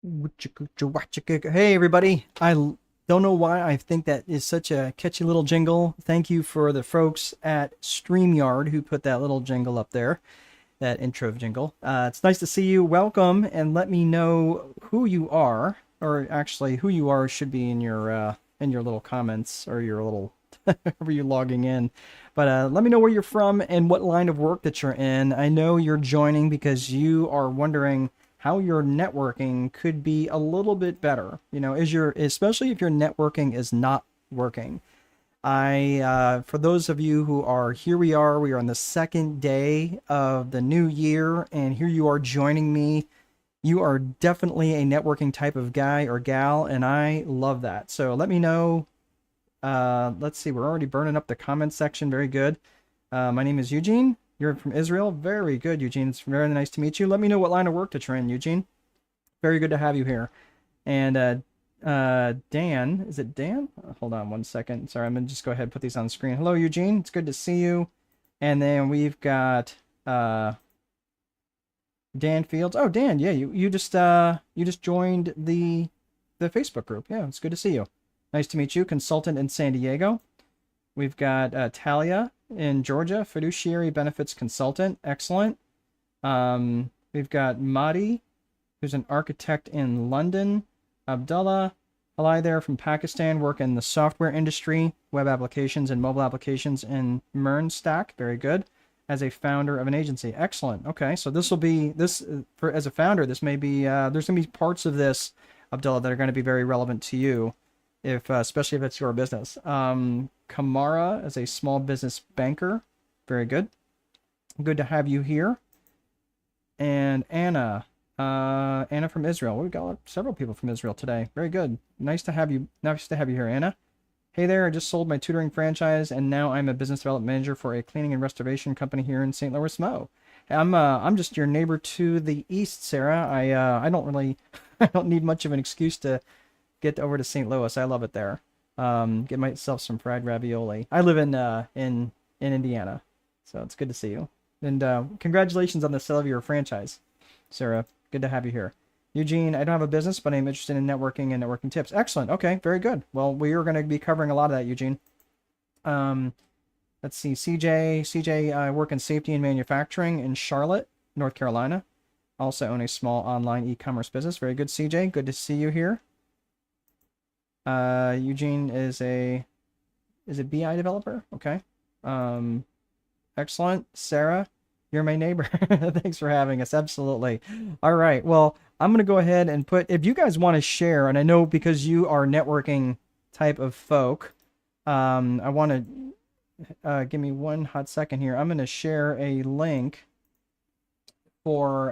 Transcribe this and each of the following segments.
Hey everybody. Don't know why I think that is such a catchy little jingle. Thank you for the folks at StreamYard who put that little jingle up there, that intro jingle. It's nice to see you. Welcome, and let me know who you are, or actually who you are should be in your little comments or your little wherever you're logging in. But let me know where you're from and what line of work that you're in. I know you're joining because you are wondering how your networking could be a little bit better. You know, especially if your networking is not working. For those of you who are here, we are on the second day of the new year, and here you are joining me. You are definitely a networking type of guy or gal, and I love that. So let me know. Let's see, we're already burning up the comment section. Very good. My name is Eugene. You're from Israel. Very good, Eugene. It's very nice to meet you. Let me know what line of work that you're in, Eugene. Very good to have you here. And Dan, is it Dan? Hold on one second. Sorry, I'm gonna just go ahead and put these on the screen. Hello, Eugene. It's good to see you. And then we've got Dan Fields. Oh, Dan, yeah, you just joined the Facebook group. Yeah, it's good to see you. Nice to meet you, consultant in San Diego. We've got Talia in Georgia, fiduciary benefits consultant. Excellent. We've got Madi, who's an architect in London. Abdullah, hello there from Pakistan, work in the software industry, web applications and mobile applications in Mern Stack. Very good. As a founder of an agency. Excellent. Okay, so this will be as a founder. This may be there's going to be parts of this, Abdullah, that are going to be very relevant to you, especially if it's your business. Kamara as a small business banker. Very good. Good to have you here. And Anna from Israel. We've got several people from Israel today. Very good. Nice to have you here, Anna. Hey there, I just sold my tutoring franchise and now I'm a business development manager for a cleaning and restoration company here in St. Louis, Mo. I'm just your neighbor to the east, Sarah. I don't really I don't need much of an excuse to get over to St. Louis. I love it there. Get myself some fried ravioli. I live in Indiana, so it's good to see you. And congratulations on the sale of your franchise, Sarah. Good to have you here. Eugene, I don't have a business, but I'm interested in networking and networking tips. Excellent. Okay, very good. Well, we are going to be covering a lot of that, Eugene. Let's see. CJ, I work in safety and manufacturing in Charlotte, North Carolina. Also own a small online e-commerce business. Very good, CJ. Good to see you here. Eugene is a BI developer. Okay. Excellent. Sarah, you're my neighbor. Thanks for having us. Absolutely. All right. Well, I'm going to go ahead and if you guys want to share, and I know because you are networking type of folk, I want to give me one hot second here. I'm going to share a link for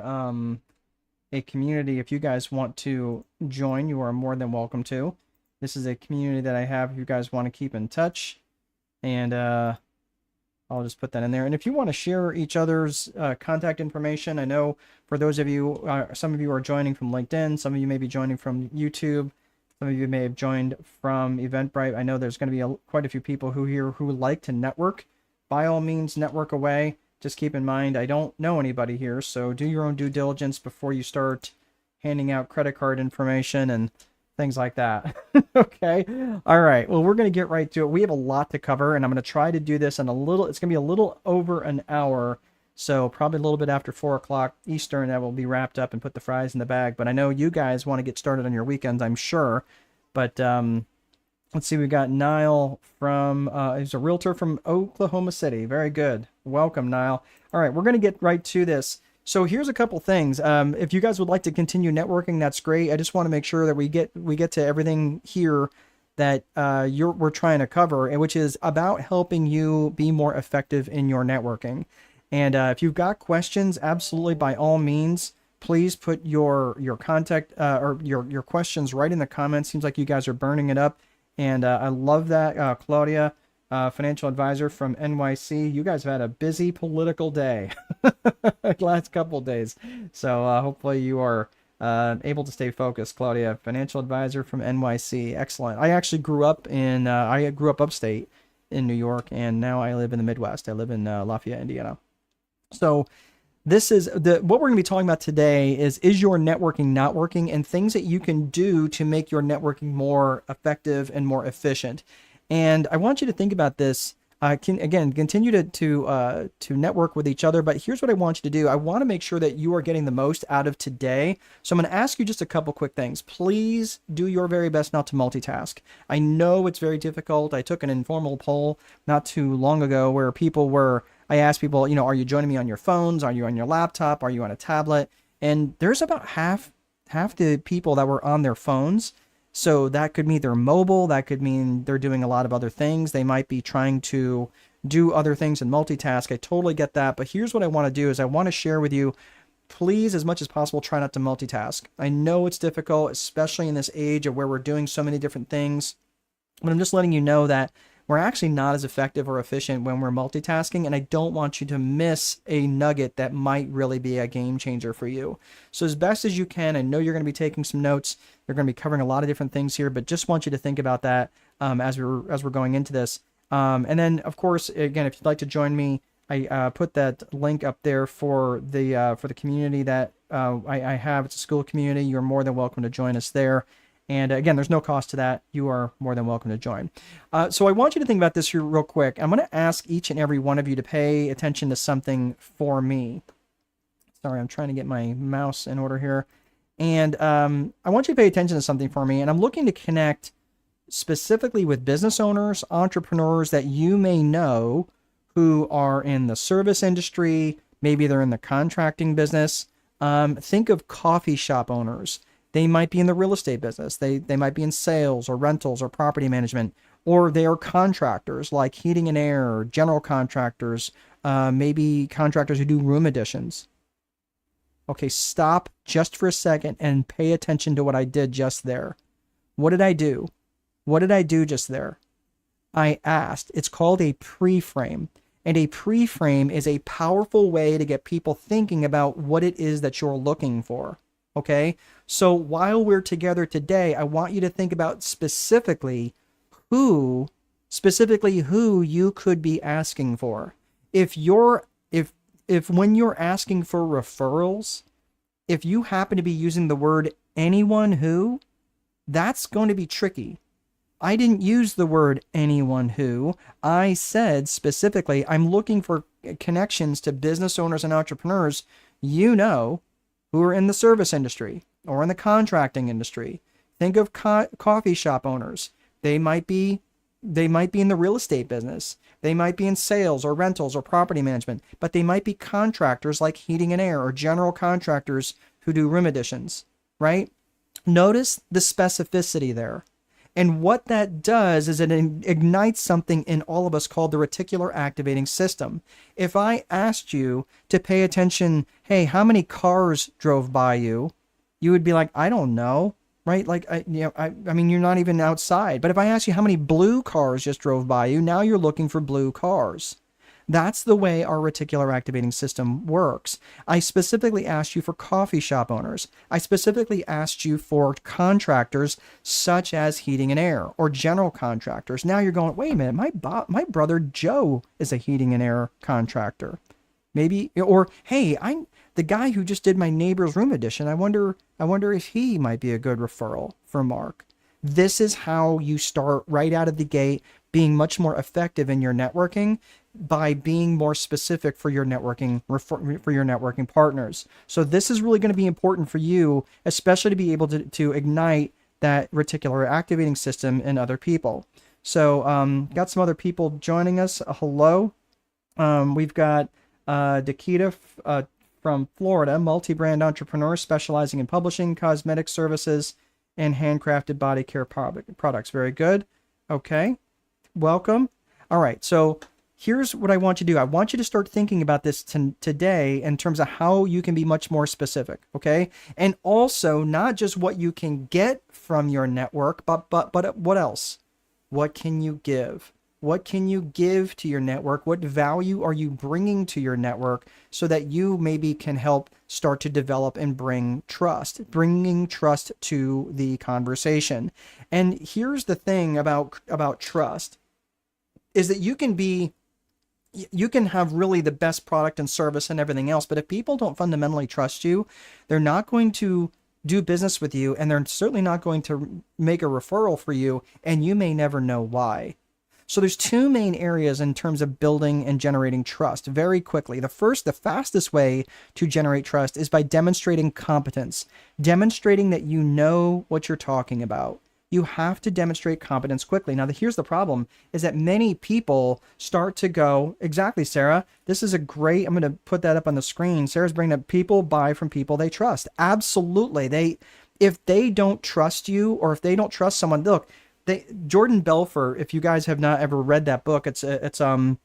a community. If you guys want to join, you are more than welcome to. This is a community that I have if you guys want to keep in touch. And I'll just put that in there. And if you want to share each other's contact information, I know for those of you, some of you are joining from LinkedIn, some of you may be joining from YouTube, some of you may have joined from Eventbrite. I know there's going to be quite a few people who like to network. By all means, network away. Just keep in mind, I don't know anybody here, so do your own due diligence before you start handing out credit card information and things like that. Okay. All right. Well, we're going to get right to it. We have a lot to cover, and I'm going to try to do this in it's going to be a little over an hour. So probably a little bit after 4 o'clock Eastern, that will be wrapped up and put the fries in the bag. But I know you guys want to get started on your weekends, I'm sure. But let's see. We got Niall he's a realtor from Oklahoma City. Very good. Welcome, Niall. All right. We're going to get right to this. So here's a couple things. If you guys would like to continue networking, that's great. I just want to make sure that we get to everything here that we're trying to cover, and which is about helping you be more effective in your networking. And if you've got questions, absolutely, by all means, please put your contact or your questions right in the comments. Seems like you guys are burning it up, and I love that, Claudia. Financial advisor from NYC. You guys have had a busy political day last couple of days. So hopefully you are able to stay focused, Claudia. Financial advisor from NYC. Excellent. I actually grew up upstate in New York, and now I live in the Midwest. I live in Lafayette, Indiana. So This is what we're going to be talking about today is your networking not working, and things that you can do to make your networking more effective and more efficient. And I want you to think about this. Continue to network with each other. But here's what I want you to do. I want to make sure that you are getting the most out of today. So I'm going to ask you just a couple quick things. Please do your very best not to multitask. I know it's very difficult. I took an informal poll not too long ago where I asked people, are you joining me on your phones? Are you on your laptop? Are you on a tablet? And there's about half the people that were on their phones. So that could mean they're mobile. That could mean they're doing a lot of other things. They might be trying to do other things and multitask. I totally get that. But here's what I want to do is I want to share with you, please, as much as possible, try not to multitask. I know it's difficult, especially in this age of where we're doing so many different things. But I'm just letting you know that we're actually not as effective or efficient when we're multitasking, and I don't want you to miss a nugget that might really be a game changer for you. So as best as you can, I know you're going to be taking some notes. You're going to be covering a lot of different things here, but just want you to think about that as we're going into this. And then, of course, again, if you'd like to join me, I put that link up there for the community that I have. It's a school community. You're more than welcome to join us there. And again, there's no cost to that. You are more than welcome to join. So I want you to think about this here real quick. I'm going to ask each and every one of you to pay attention to something for me. Sorry, I'm trying to get my mouse in order here. And I want you to pay attention to something for me. And I'm looking to connect specifically with business owners, entrepreneurs that you may know who are in the service industry. Maybe they're in the contracting business. Think of coffee shop owners. They might be in the real estate business. They might be in sales or rentals or property management, or they are contractors like heating and air, or general contractors, maybe contractors who do room additions. Okay, stop just for a second and pay attention to what I did just there. What did I do? What did I do just there? I asked. It's called a pre-frame. And a pre-frame is a powerful way to get people thinking about what it is that you're looking for. Okay, so while we're together today, I want you to think about specifically who you could be asking for. If when you're asking for referrals, if you happen to be using the word anyone who, that's going to be tricky. I didn't use the word anyone who. I said specifically, I'm looking for connections to business owners and entrepreneurs who are in the service industry or in the contracting industry. Think of coffee shop owners. They might be in the real estate business. They might be in sales or rentals or property management, but they might be contractors like heating and air or general contractors who do room additions, right? Notice the specificity there. And what that does is it ignites something in all of us called the reticular activating system. If I asked you to pay attention, hey, how many cars drove by you? You would be like, I don't know, right? Like, I mean, you're not even outside. But if I ask you how many blue cars just drove by you, now you're looking for blue cars. That's the way our reticular activating system works. I specifically asked you for coffee shop owners. I specifically asked you for contractors such as heating and air or general contractors. Now you're going, wait a minute, my brother Joe is a heating and air contractor. Maybe, or hey, I'm the guy who just did my neighbor's room addition. I wonder if he might be a good referral for Mark. This is how you start right out of the gate being much more effective in your networking by being more specific for your networking partners. So this is really going to be important for you, especially to be able to ignite that reticular activating system in other people. So got some other people joining us. Hello. We've got Dakita from Florida, multi-brand entrepreneur specializing in publishing, cosmetic services, and handcrafted body care products. Very good. Okay. Welcome. All right. So here's what I want you to do. I want you to start thinking about this today in terms of how you can be much more specific. Okay. And also not just what you can get from your network, but what else? What can you give? What can you give to your network? What value are you bringing to your network so that you maybe can help start to develop and bringing trust to the conversation? And here's the thing about trust is that you can be you can have really the best product and service and everything else, but if people don't fundamentally trust you, they're not going to do business with you, and they're certainly not going to make a referral for you, and you may never know why. So there's two main areas in terms of building and generating trust very quickly. The first, the fastest way to generate trust is by demonstrating competence, demonstrating that you know what you're talking about. You have to demonstrate competence quickly. Now, here's the problem is that many people start to go, exactly, Sarah, this is a great, I'm going to put that up on the screen. Sarah's bringing up people buy from people they trust. Absolutely. If they don't trust you, or if they don't trust someone, look, Jordan Belfort, if you guys have not ever read that book, I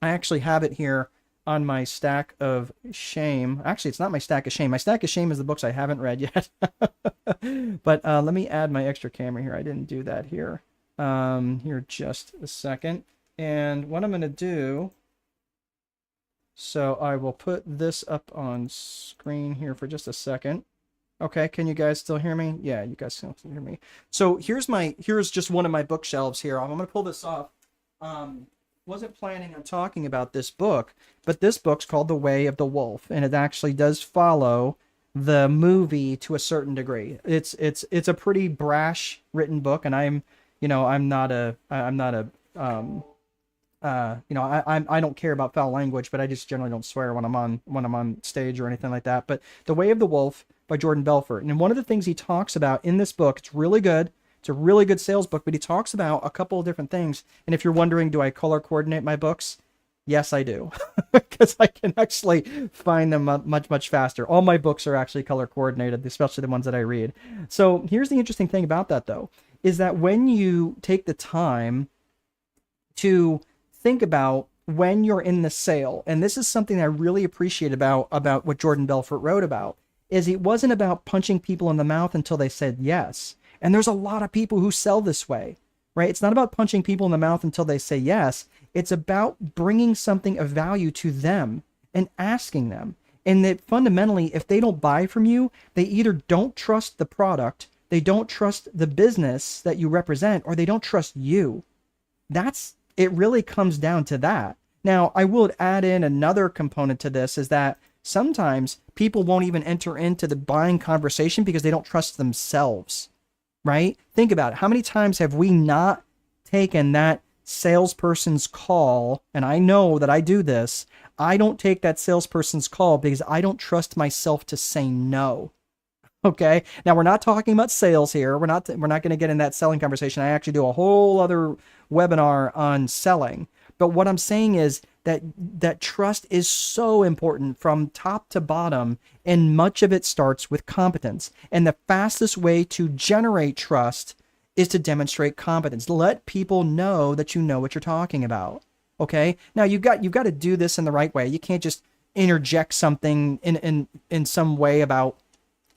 actually have it here on my stack of shame. Actually, it's not my stack of shame. My stack of shame is the books I haven't read yet. But let me add my extra camera here. I didn't do that here. Here just a second. And what I'm going to do, so I will put this up on screen here for just a second. Okay, can you guys still hear me? Yeah, you guys still hear me. So here's just one of my bookshelves here. I'm gonna pull this off. Wasn't planning on talking about this book, but this book's called The Way of the Wolf, and it actually does follow the movie to a certain degree. It's a pretty brash written book, and I'm not a I don't care about foul language, but I just generally don't swear when I'm on stage or anything like that. But The Way of the Wolf by Jordan Belfort. And one of the things he talks about in this book, it's really good. It's a really good sales book, but he talks about a couple of different things. And if you're wondering, do I color coordinate my books? Yes, I do, because I can actually find them much faster. All my books are actually color coordinated, especially the ones that I read. So here's the interesting thing about that, though, is that when you take the time to think about when you're in the sale, and this is something I really appreciate about what Jordan Belfort wrote about, is it wasn't about punching people in the mouth until they said yes. And there's a lot of people who sell this way, right? It's not about punching people in the mouth until they say yes. It's about bringing something of value to them and asking them. And that fundamentally, if they don't buy from you, they either don't trust the product, they don't trust the business that you represent, or they don't trust you. It really comes down to that. Now, I will add in another component to this, is that sometimes people won't even enter into the buying conversation because they don't trust themselves, right? Think about it. How many times have we not taken that salesperson's call? And I know that I do this. I don't take that salesperson's call because I don't trust myself to say no. Okay. Now, we're not talking about sales here. We're not going to get in that selling conversation. I actually do a whole other webinar on selling. But what I'm saying is that trust is so important from top to bottom, and much of it starts with competence. And the fastest way to generate trust is to demonstrate competence. Let people know that you know what you're talking about. Okay? Now, you've got to do this in the right way. You can't just interject something in some way about,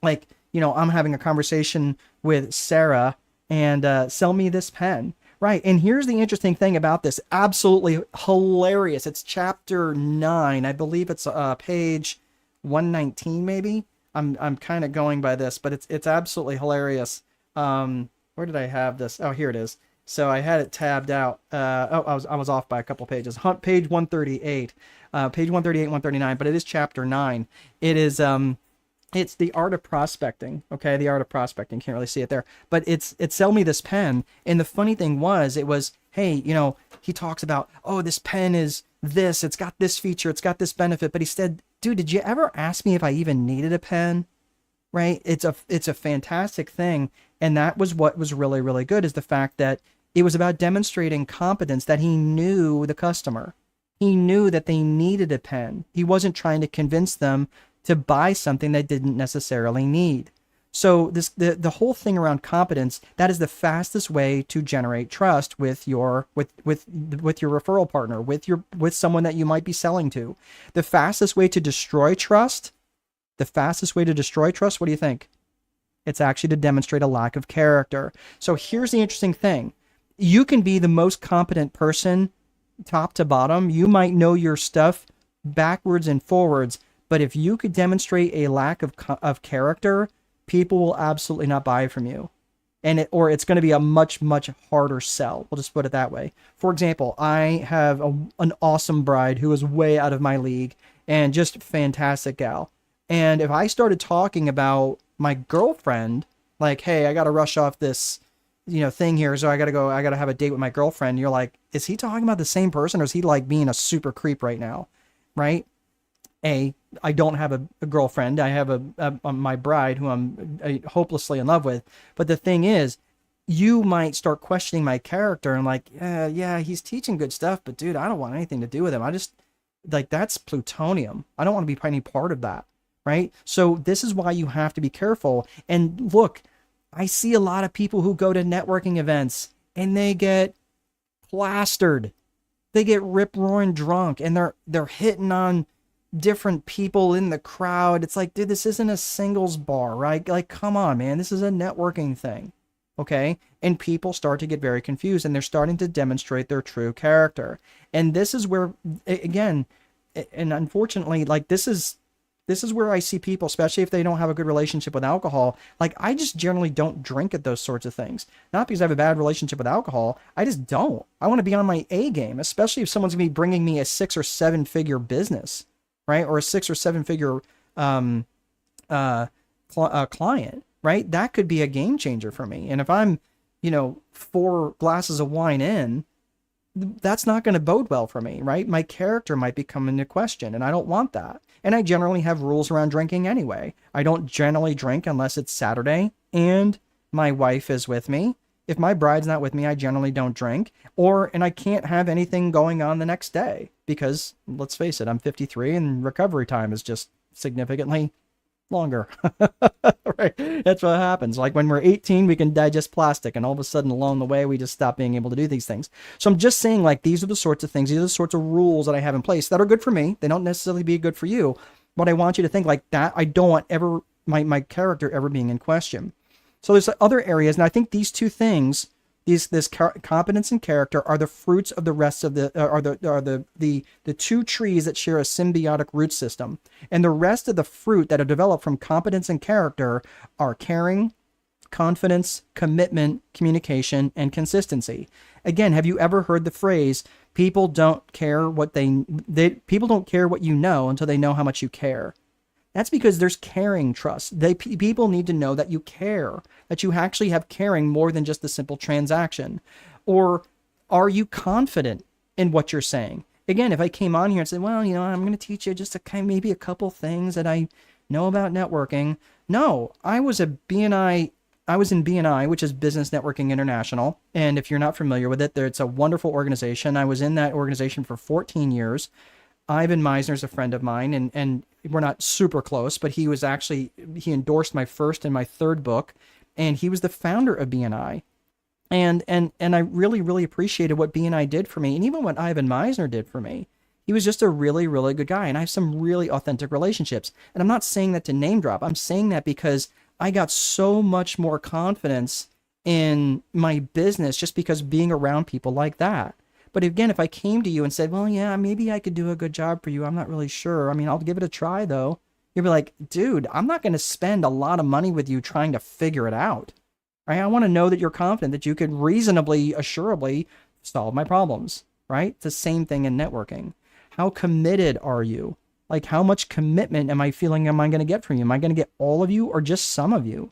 like, I'm having a conversation with Sarah and sell me this pen. Right. And here's the interesting thing about this. Absolutely hilarious. It's chapter 9. I believe it's page 119, maybe. I'm kind of going by this, but it's absolutely hilarious. Where did I have this? Oh, here it is. So I had it tabbed out. I was off by a couple pages. Page 138. Page 138, 139, but it is chapter 9. It is it's the art of prospecting. Okay, the art of prospecting. Can't really see it there, but it's sell me this pen. And the funny thing was, hey, he talks about, oh, this pen is this. It's got this feature. It's got this benefit. But he said, dude, did you ever ask me if I even needed a pen? Right? It's a fantastic thing, and that was what was really, really good, is the fact that it was about demonstrating competence, that he knew the customer. He knew that they needed a pen. He wasn't trying to convince them to buy something they didn't necessarily need. So the whole thing around competence, that is the fastest way to generate trust with your referral partner, with someone that you might be selling to. The fastest way to destroy trust, what do you think? It's actually to demonstrate a lack of character. So here's the interesting thing. You can be the most competent person top to bottom. You might know your stuff backwards and forwards, but if you could demonstrate a lack of character, people will absolutely not buy from you. or it's going to be a much, much harder sell. We'll just put it that way. For example, I have an awesome bride who is way out of my league and just fantastic gal. And if I started talking about my girlfriend, like, hey, I got to rush off this, thing here. So I got to go, I got to have a date with my girlfriend. You're like, is he talking about the same person, or is he like being a super creep right now? Right. I don't have a girlfriend. I have my bride who I'm hopelessly in love with. But the thing is, you might start questioning my character and like, yeah, he's teaching good stuff, but dude, I don't want anything to do with him. I just like, that's plutonium. I don't want to be any part of that. Right. So this is why you have to be careful. And look, I see a lot of people who go to networking events and they get plastered. They get rip roaring drunk and they're hitting on different people in the crowd. It's like, dude, this isn't a singles bar, right? Like, come on, man. This is a networking thing. Okay. And people start to get very confused and they're starting to demonstrate their true character. And this is where, again, and unfortunately, like this is where I see people, especially if they don't have a good relationship with alcohol. Like, I just generally don't drink at those sorts of things. Not because I have a bad relationship with alcohol. I just don't. I want to be on my A game, especially if someone's going to be bringing me a 6 or 7 figure business, right? Or a 6 or 7 figure client, right? That could be a game changer for me. And if I'm, 4 glasses of wine in, that's not going to bode well for me, right? My character might be coming into question, and I don't want that. And I generally have rules around drinking anyway. I don't generally drink unless it's Saturday and my wife is with me. If my bride's not with me, I generally don't drink. And I can't have anything going on the next day because, let's face it, I'm 53 and recovery time is just significantly longer. Right? That's what happens. Like when we're 18, we can digest plastic, and all of a sudden along the way, we just stop being able to do these things. So I'm just saying, like, these are the sorts of things, these are the sorts of rules that I have in place that are good for me. They don't necessarily be good for you, but I want you to think like that. I don't want my character ever being in question. So there's other areas, and I think these two things, this competence and character, are the fruits of the rest of the two trees that share a symbiotic root system. And the rest of the fruit that are developed from competence and character are caring, confidence, commitment, communication, and consistency. Again, have you ever heard the phrase, people don't care what people don't care what you know until they know how much you care? That's because there's caring trust. People need to know that you care, that you actually have caring more than just the simple transaction. Or are you confident in what you're saying? Again, if I came on here and said, well, I'm going to teach you just maybe a couple things that I know about networking. No, I was in BNI, which is Business Networking International. And if you're not familiar with it, it's a wonderful organization. I was in that organization for 14 years. Ivan Meisner's a friend of mine, and we're not super close, but he endorsed my first and my third book, and he was the founder of BNI. And I really, really appreciated what BNI did for me, and even what Ivan Meisner did for me. He was just a really, really good guy, and I have some really authentic relationships. And I'm not saying that to name drop. I'm saying that because I got so much more confidence in my business just because being around people like that. But again, if I came to you and said, well, yeah, maybe I could do a good job for you, I'm not really sure. I mean, I'll give it a try, though. You'll be like, dude, I'm not going to spend a lot of money with you trying to figure it out. Right? I want to know that you're confident that you could reasonably, assuredly solve my problems. Right? It's the same thing in networking. How committed are you? Like, how much commitment am I going to get from you? Am I going to get all of you or just some of you?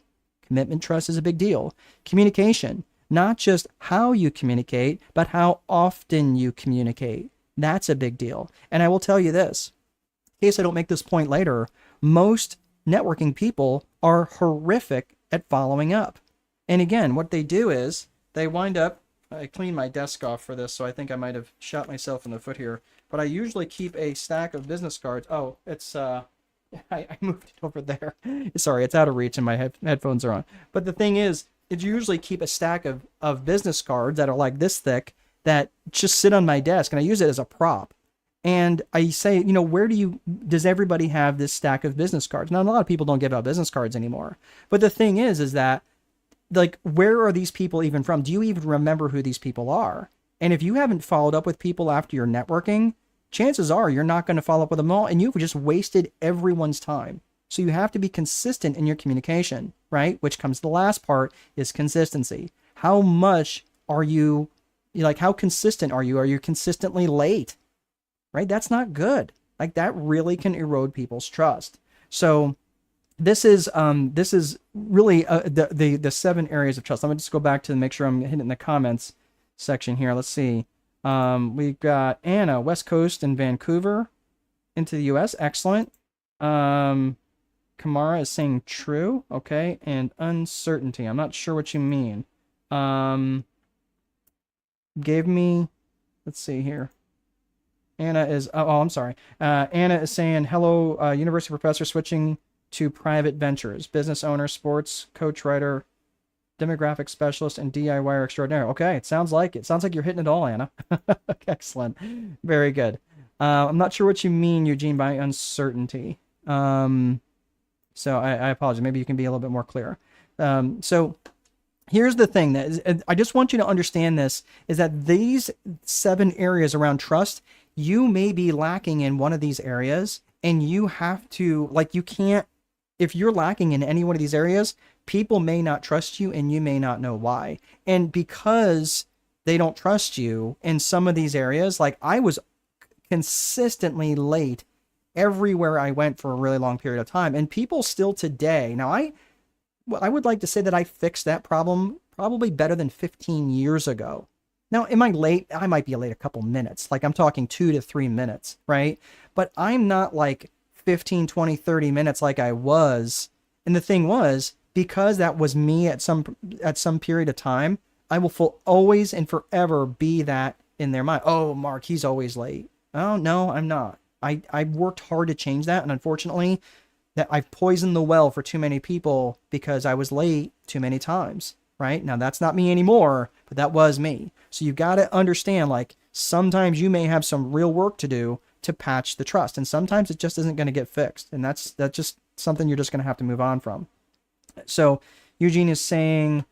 Commitment, trust is a big deal. Communication. Not just how you communicate, but how often you communicate. That's a big deal. And I will tell you this, in case I don't make this point later, most networking people are horrific at following up. And again, what they do is they wind up, I cleaned my desk off for this, so I think I might have shot myself in the foot here, but I usually keep a stack of business cards. Oh, it's, I moved it over there. Sorry, it's out of reach and my headphones are on. But the thing is usually keep a stack of business cards that are like this thick that just sit on my desk, and I use it as a prop. And I say, does everybody have this stack of business cards? Now, a lot of people don't give out business cards anymore. But the thing is that, like, where are these people even from? Do you even remember who these people are? And if you haven't followed up with people after your networking, chances are you're not going to follow up with them all, and you've just wasted everyone's time. So you have to be consistent in your communication. right? Which comes to the last part is consistency. How much are you, like, how consistent are you? Are you consistently late, right? That's not good. Like that really can erode people's trust. So this is really the 7 areas of trust. Let me just go back to make sure I'm hitting the comments section here. Let's see. We've got Anna, West Coast in Vancouver, into the U.S. Excellent. Kamara is saying true. Okay, and uncertainty. I'm not sure what you mean. Gave me. Let's see here. Anna is. Oh, I'm sorry. Anna is saying hello. University professor switching to private ventures, business owner, sports coach, writer, demographic specialist, and DIYer extraordinaire. Okay, it sounds like it. Sounds like you're hitting it all, Anna. Excellent. Very good. I'm not sure what you mean, Eugene, by uncertainty. So I apologize. Maybe you can be a little bit more clear. So here's the thing that is, I just want you to understand this, is that these 7 areas around trust, you may be lacking in one of these areas, and you have to, like, you can't, if you're lacking in any one of these areas, people may not trust you and you may not know why. And because they don't trust you in some of these areas, like I was consistently late everywhere I went for a really long period of time. And people still today, now I would like to say that I fixed that problem probably better than 15 years ago. Now, am I late? I might be late a couple minutes. Like I'm talking 2 to 3 minutes, right? But I'm not like 15, 20, 30 minutes like I was. And the thing was, because that was me at some period of time, I will always and forever be that in their mind. Oh, Mark, he's always late. Oh, no, I'm not. I worked hard to change that. And unfortunately, that I've poisoned the well for too many people because I was late too many times, right? Now, that's not me anymore, but that was me. So you've got to understand, like, sometimes you may have some real work to do to patch the trust. And sometimes it just isn't going to get fixed. And that's just something you're just going to have to move on from. So Eugene is saying,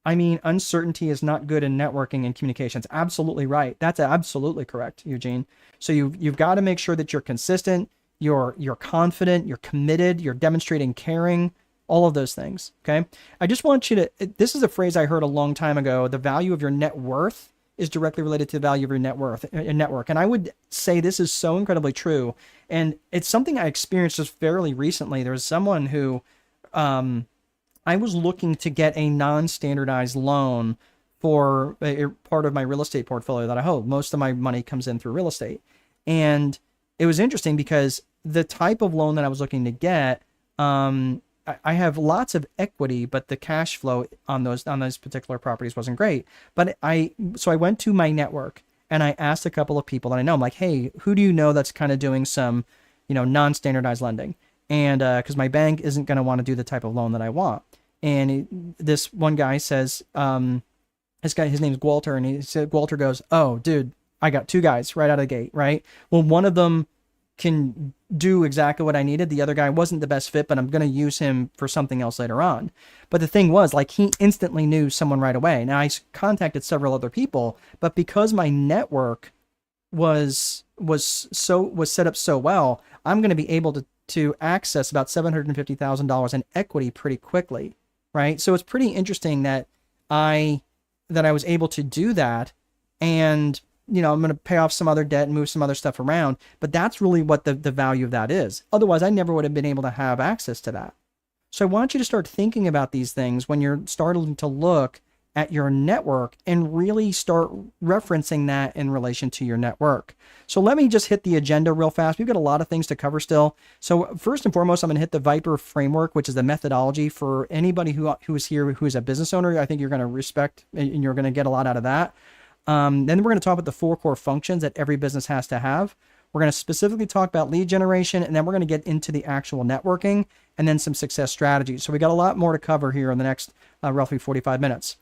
uncertainty is not good in networking and communications. Absolutely right. That's absolutely correct, Eugene. So you've got to make sure that you're consistent, you're confident, you're committed, you're demonstrating caring, all of those things. Okay. I just want you to, this is a phrase I heard a long time ago. The value of your net worth is directly related to the value of your network. And I would say this is so incredibly true. And it's something I experienced just fairly recently. There was someone who, I was looking to get a non-standardized loan for a part of my real estate portfolio that I hold. Most of my money comes in through real estate. And it was interesting because the type of loan that I was looking to get, I have lots of equity, but the cash flow on those particular properties wasn't great. But so I went to my network and I asked a couple of people that I know. I'm like, hey, who do you know that's kind of doing some, non-standardized lending? And because my bank isn't going to want to do the type of loan that I want. And this one guy says, his name's Walter, and Walter goes, oh, dude, I got 2 guys right out of the gate, right? Well, one of them can do exactly what I needed. The other guy wasn't the best fit, but I'm going to use him for something else later on. But the thing was, like, he instantly knew someone right away. Now I contacted several other people, but because my network was set up so well, I'm going to be able to access about $750,000 in equity pretty quickly, right? So it's pretty interesting that I was able to do that, and I'm going to pay off some other debt and move some other stuff around, but that's really what the value of that is. Otherwise, I never would have been able to have access to that. So I want you to start thinking about these things when you're starting to look at your network and really start referencing that in relation to your network. So let me just hit the agenda real fast. We've got a lot of things to cover still. So first and foremost, I'm going to hit the Viper framework, which is the methodology for anybody who is here, who is a business owner. I think you're going to respect and you're going to get a lot out of that. Then we're going to talk about the 4 core functions that every business has to have. We're going to specifically talk about lead generation, and then we're going to get into the actual networking and then some success strategies. So we got a lot more to cover here in the next roughly 45 minutes.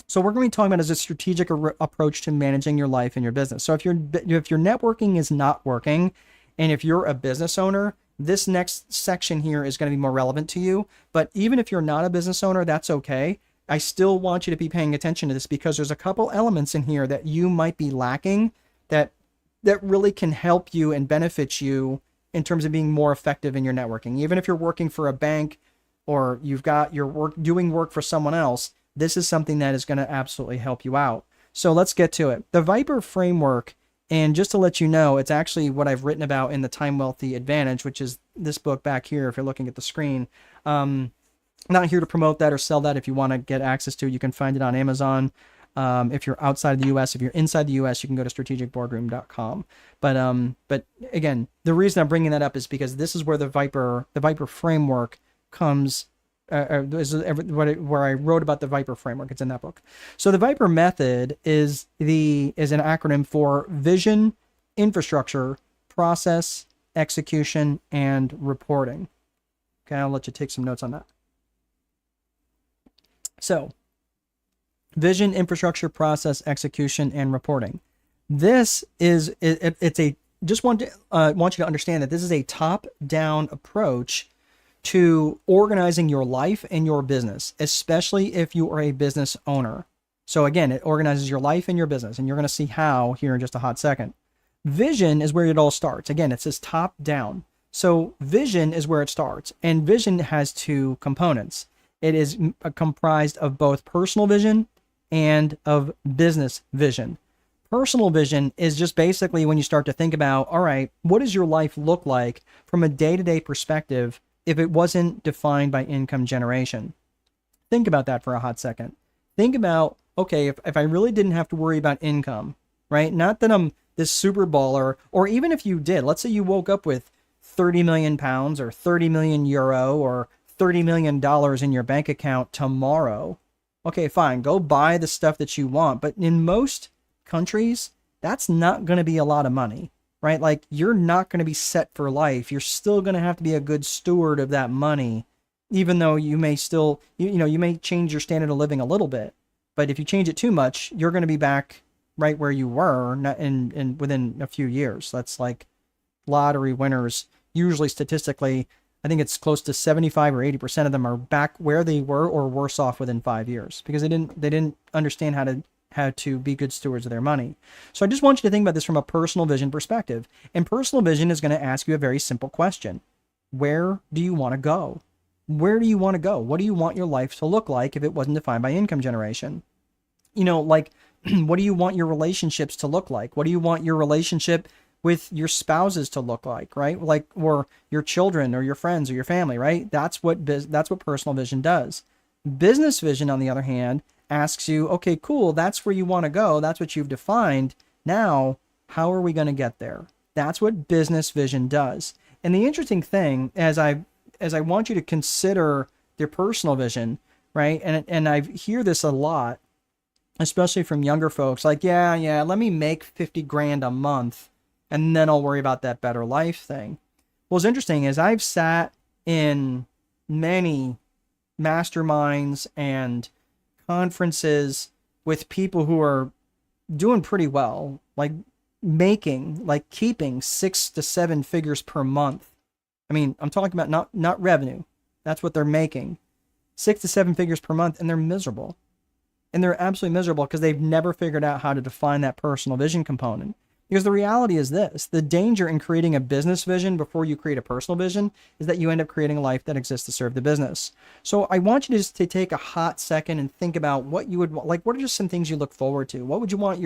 So we're going to be talking about is a strategic approach to managing your life and your business. So if your networking is not working, and if you're a business owner, this next section here is going to be more relevant to you. But even if you're not a business owner, that's okay. I still want you to be paying attention to this because there's a couple elements in here that you might be lacking that really can help you and benefit you in terms of being more effective in your networking. Even if you're working for a bank, or you've got your work doing work for someone else, this is something that is going to absolutely help you out. So let's get to it. The Viper framework, and just to let you know, it's actually what I've written about in the Time Wealthy Advantage, which is this book back here if you're looking at the screen. Not here to promote that or sell that. If you want to get access to it, you can find it on Amazon. If you're outside of the U.S., if you're inside the U.S., you can go to strategicboardroom.com. But again, the reason I'm bringing that up is because this is where the Viper framework comes. Where I wrote about the Viper framework. It's in that book. So the Viper method is an acronym for vision, infrastructure, process, execution, and reporting. Okay, I'll let you take some notes on that. So, vision, infrastructure, process, execution, and reporting. This is want you to understand that this is a top-down approach to organizing your life and your business, especially if you are a business owner. So again, it organizes your life and your business, and you're going to see how here in just a hot second. Vision is where it all starts. Again, it says top down. So vision is where it starts, and vision has two components. It is comprised of both personal vision and of business vision. Personal vision is just basically when you start to think about, all right, what does your life look like from a day-to-day perspective if it wasn't defined by income generation? Think about that for a hot second. Think about, okay, if I really didn't have to worry about income, right? Not that I'm this super baller, or even if you did, let's say you woke up with 30 million pounds or 30 million euro or $30 million in your bank account tomorrow. Okay, fine, go buy the stuff that you want. But in most countries, that's not going to be a lot of money. Right? Like, you're not going to be set for life. You're still going to have to be a good steward of that money, even though you may still, you may change your standard of living a little bit. But if you change it too much, you're going to be back right where you were in within a few years. That's like lottery winners. Usually, statistically, I think it's close to 75 or 80% of them are back where they were or worse off within 5 years because they didn't understand how to be good stewards of their money. So I just want you to think about this from a personal vision perspective. And personal vision is going to ask you a very simple question. Where do you want to go? Where do you want to go? What do you want your life to look like if it wasn't defined by income generation? Like, what do you want your relationships to look like? What do you want your relationship with your spouses to look like, right? Like, or your children or your friends or your family, right? That's what personal vision does. Business vision, on the other hand, asks you, okay, cool, that's where you want to go. That's what you've defined. Now, how are we going to get there? That's what business vision does. And the interesting thing, as I want you to consider their personal vision, right? And I hear this a lot, especially from younger folks, like, yeah, let me make 50 grand a month and then I'll worry about that better life thing. Well, what's interesting is I've sat in many masterminds and conferences with people who are doing pretty well, like keeping 6 to 7 figures per month. I mean, I'm talking about not revenue. That's what they're making. 6 to 7 figures per month, and they're miserable. And they're absolutely miserable because they've never figured out how to define that personal vision component. Because the reality is this, the danger in creating a business vision before you create a personal vision is that you end up creating a life that exists to serve the business. So I want you to take a hot second and think about what you would like. What are just some things you look forward to? What would you want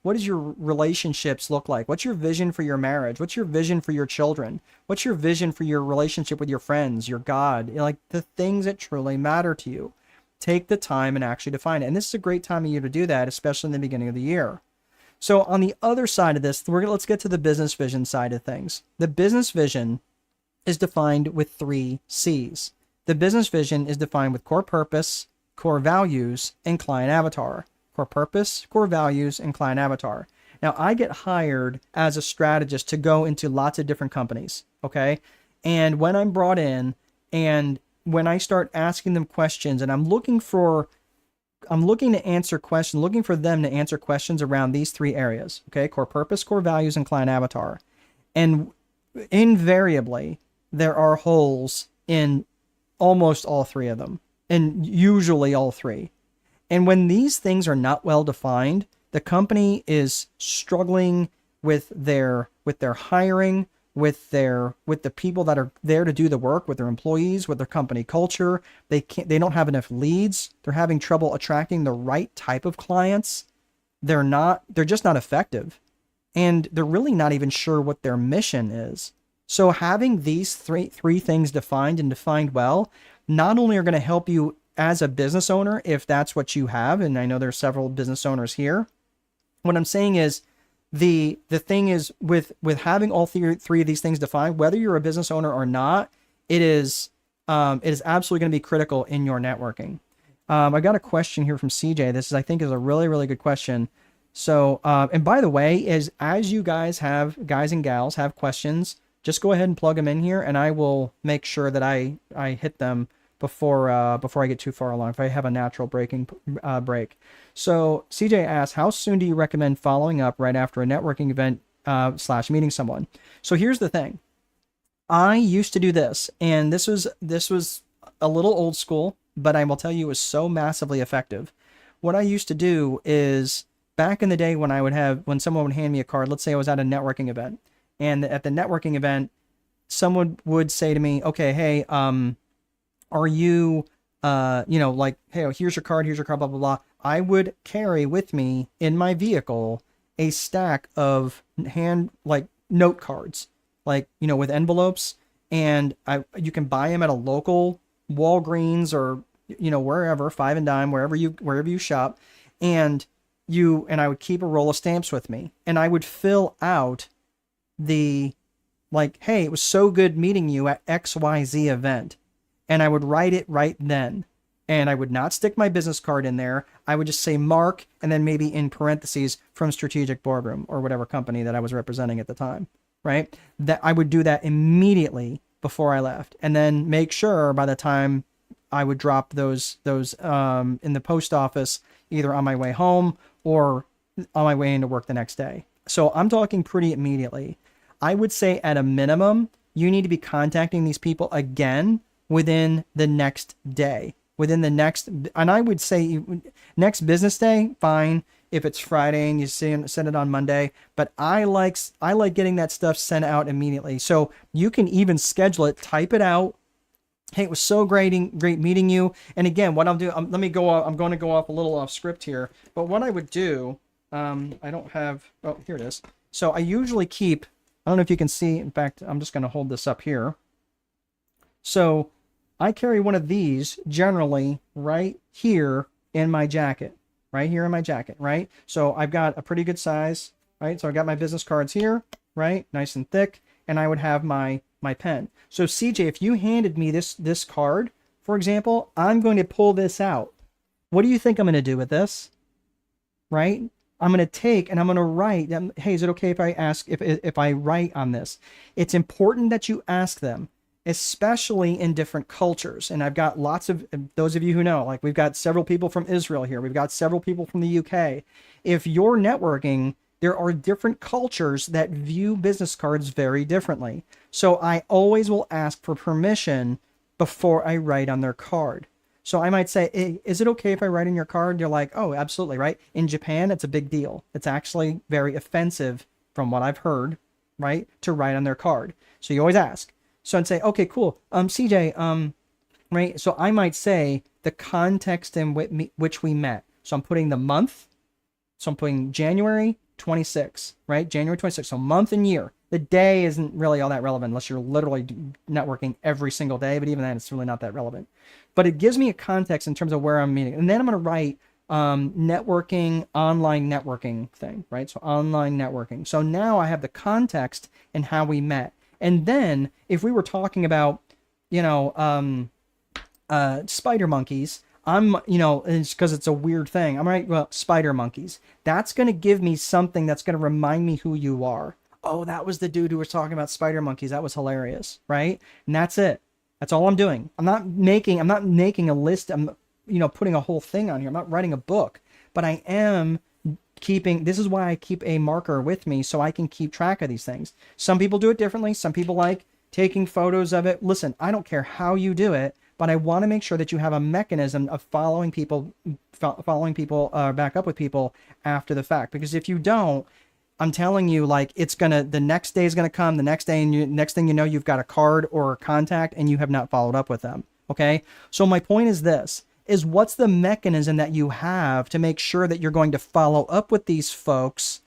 what does your relationships look like? What's your vision for your marriage? What's your vision for your children? What's your vision for your relationship with your friends, your God? Like the things that truly matter to you. Take the time and actually define it. And this is a great time of year to do that, especially in the beginning of the year. So on the other side of this, let's get to the business vision side of things. The business vision is defined with 3 C's. The business vision is defined with core purpose, core values, and client avatar. Core purpose, core values, and client avatar. Now, I get hired as a strategist to go into lots of different companies, okay? And when I'm brought in and when I start asking them questions and I'm looking for them to answer questions around these 3 areas, okay? Core purpose, core values, and client avatar. And invariably, there are holes in almost all 3 of them, and usually all 3. And when these things are not well defined, the company is struggling with their hiring, with the people that are there to do the work, with their employees, with their company culture. They don't have enough leads. They're having trouble attracting the right type of clients. They're just not effective. And they're really not even sure what their mission is. So having these three things defined and defined well, not only are going to help you as a business owner, if that's what you have, and I know there's several business owners here. What I'm saying is the thing is with having all three of these things defined, whether you're a business owner or not, it is absolutely going to be critical in your networking. I got a question here from CJ. This is, I think, is a really, really good question. So, and by the way, as you guys and gals have questions, just go ahead and plug them in here, and I will make sure that I hit them before I get too far along, if I have a natural break. So CJ asks, how soon do you recommend following up right after a networking event / meeting someone? So here's the thing. I used to do this, and this was a little old school, but I will tell you it was so massively effective. What I used to do is, back in the day when someone would hand me a card, let's say I was at a networking event, and at the networking event, someone would say to me, okay, hey, are you, like, hey, here's your card, blah, blah, blah. I would carry with me in my vehicle a stack of note cards, with envelopes, and you can buy them at a local Walgreens or, wherever, Five and Dime, wherever you shop. And I would keep a roll of stamps with me, and I would fill out hey, it was so good meeting you at XYZ event. And I would write it right then. And I would not stick my business card in there. I would just say Mark, and then maybe in parentheses from Strategic Boardroom or whatever company that I was representing at the time, right? That I would do that immediately before I left, and then make sure by the time I would drop those in the post office, either on my way home or on my way into work the next day. So I'm talking pretty immediately. I would say at a minimum, you need to be contacting these people again within the next day, and I would say next business day, fine. If it's Friday and you send it on Monday, but I like getting that stuff sent out immediately. So you can even schedule it, type it out. Hey, it was so great meeting you. And again, what I'll do, I'm going to go off a little off script here, but what I would do, I don't have, oh, here it is. So I usually keep, I don't know if you can see, in fact, I'm just going to hold this up here. So I carry one of these generally right here in my jacket, right? So I've got a pretty good size, right? So I got my business cards here, right? Nice and thick. And I would have my pen. So CJ, if you handed me this card, for example, I'm going to pull this out. What do you think I'm going to do with this? Right? I'm going to take and I'm going to write, hey, is it okay if I ask if I write on this? It's important that you ask them, especially in different cultures. And I've got lots of, those of you who know, like we've got several people from Israel here. We've got several people from the UK. If you're networking, there are different cultures that view business cards very differently. So I always will ask for permission before I write on their card. So I might say, hey, is it okay if I write in your card? You're like, oh, absolutely, right? In Japan, it's a big deal. It's actually very offensive, from what I've heard, right, to write on their card. So you always ask. So I'd say, okay, cool. CJ, right? So I might say the context in which we met. So I'm putting the month. So I'm putting January 26, right? January 26. So month and year. The day isn't really all that relevant unless you're literally networking every single day. But even then, it's really not that relevant. But it gives me a context in terms of where I'm meeting. And then I'm going to write networking, online networking thing, right? So online networking. So now I have the context and how we met. And then if we were talking about, spider monkeys, it's because it's a weird thing. I'm right. Well, spider monkeys. That's going to give me something that's going to remind me who you are. Oh, that was the dude who was talking about spider monkeys. That was hilarious, right? And that's it. That's all I'm doing. I'm not making a list. I'm, putting a whole thing on here. I'm not writing a book, but I am keeping, this is why I keep a marker with me so I can keep track of these things. Some people do it differently. Some people like taking photos of it. Listen, I don't care how you do it, but I want to make sure that you have a mechanism of following people back up with people after the fact. Because if you don't, I'm telling you, like the next day is gonna come, the next day, and next thing you know, you've got a card or a contact, and you have not followed up with them. Okay. So my point is this: is what's the mechanism that you have to make sure that you're going to follow up with these folks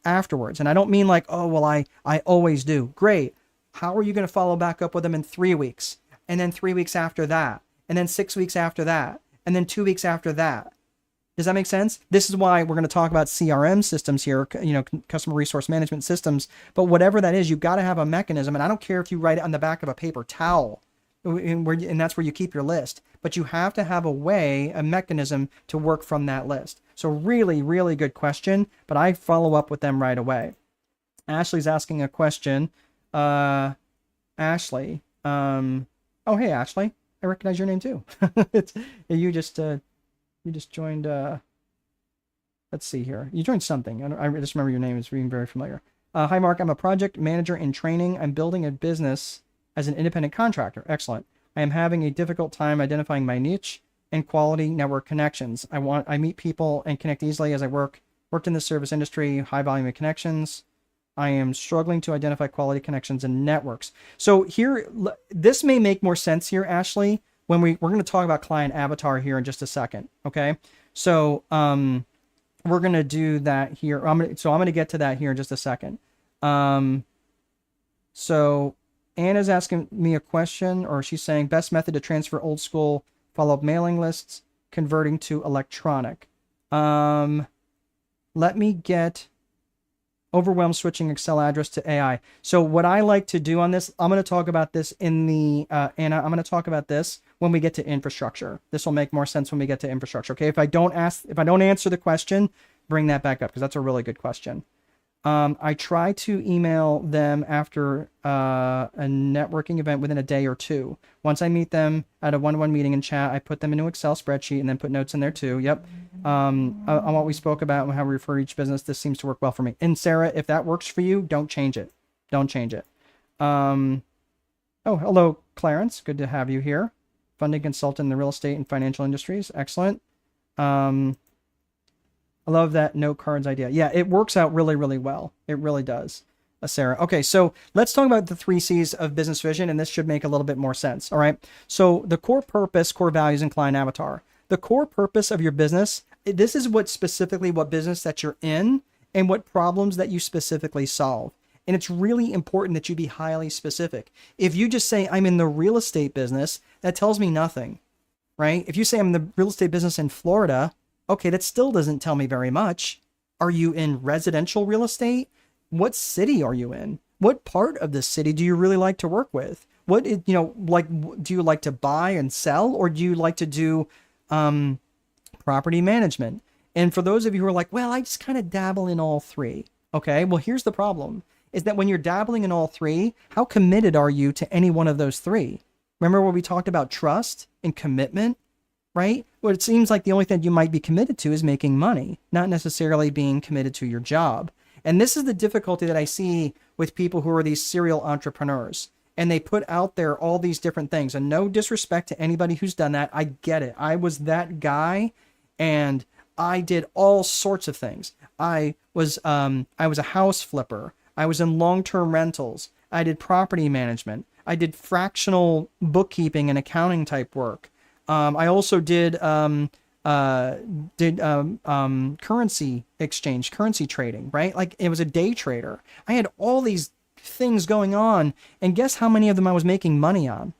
afterwards? And I don't mean like, oh well, I always do. Great. How are you going to follow back up with them in 3 weeks, and then 3 weeks after that, and then 6 weeks after that, and then 2 weeks after that? Does that make sense? This is why we're going to talk about CRM systems here, customer resource management systems. But whatever that is, you've got to have a mechanism. And I don't care if you write it on the back of a paper towel, and that's where you keep your list. But you have to have a mechanism to work from that list. So really, really good question. But I follow up with them right away. Ashley's asking a question. Ashley. Oh, hey, Ashley. I recognize your name too. You just joined, let's see here. You joined something. I just remember your name is being very familiar. Hi, Mark. I'm a project manager in training. I'm building a business as an independent contractor. Excellent. I am having a difficult time identifying my niche and quality network connections. I meet people and connect easily as I worked in the service industry, high volume of connections. I am struggling to identify quality connections and networks. So here, this may make more sense here, Ashley, when we're going to talk about client avatar here in just a second. Okay. So, we're going to do that here. I'm going to get to that here in just a second. So Anna's asking me a question, or she's saying best method to transfer old school follow-up mailing lists, converting to electronic. Let me get overwhelmed switching Excel address to AI. So what I like to do on this, I'm going to talk about this in the, Anna, I'm going to talk about this when we get to infrastructure. This will make more sense when we get to infrastructure. Okay. If I don't answer the question, bring that back up, because that's a really good question. I try to email them after a networking event within a day or two. Once I meet them at a one-on-one meeting and chat, I put them into an Excel spreadsheet and then put notes in there too. Yep. On what we spoke about and how we refer each business, this seems to work well for me. And Sarah, if that works for you, don't change it. Don't change it. Oh, hello, Clarence. Good to have you here. Funding consultant in the real estate and financial industries. Excellent. I love that note cards idea. Yeah, it works out really, really well. It really does, Sarah. Okay, so let's talk about the 3 C's of business vision, and this should make a little bit more sense. All right. So the core purpose, core values, and client avatar. The core purpose of your business, this is what business that you're in and what problems that you specifically solve. And it's really important that you be highly specific. If you just say, I'm in the real estate business, that tells me nothing, right? If you say I'm in the real estate business in Florida, okay, that still doesn't tell me very much. Are you in residential real estate? What city are you in? What part of the city do you really like to work with? What, do you like to buy and sell, or do you like to do property management? And for those of you who are like, well, I just kind of dabble in all 3. Okay, well, here's the problem, is that when you're dabbling in all 3, how committed are you to any one of those 3? Remember what we talked about trust and commitment? Right? Well, it seems like the only thing you might be committed to is making money, not necessarily being committed to your job. And this is the difficulty that I see with people who are these serial entrepreneurs. And they put out there all these different things. And no disrespect to anybody who's done that. I get it. I was that guy, and I did all sorts of things. I was a house flipper. I was in long-term rentals. I did property management. I did fractional bookkeeping and accounting type work. I also did currency exchange, currency trading, right? Like, it was a day trader. I had all these things going on, and guess how many of them I was making money on?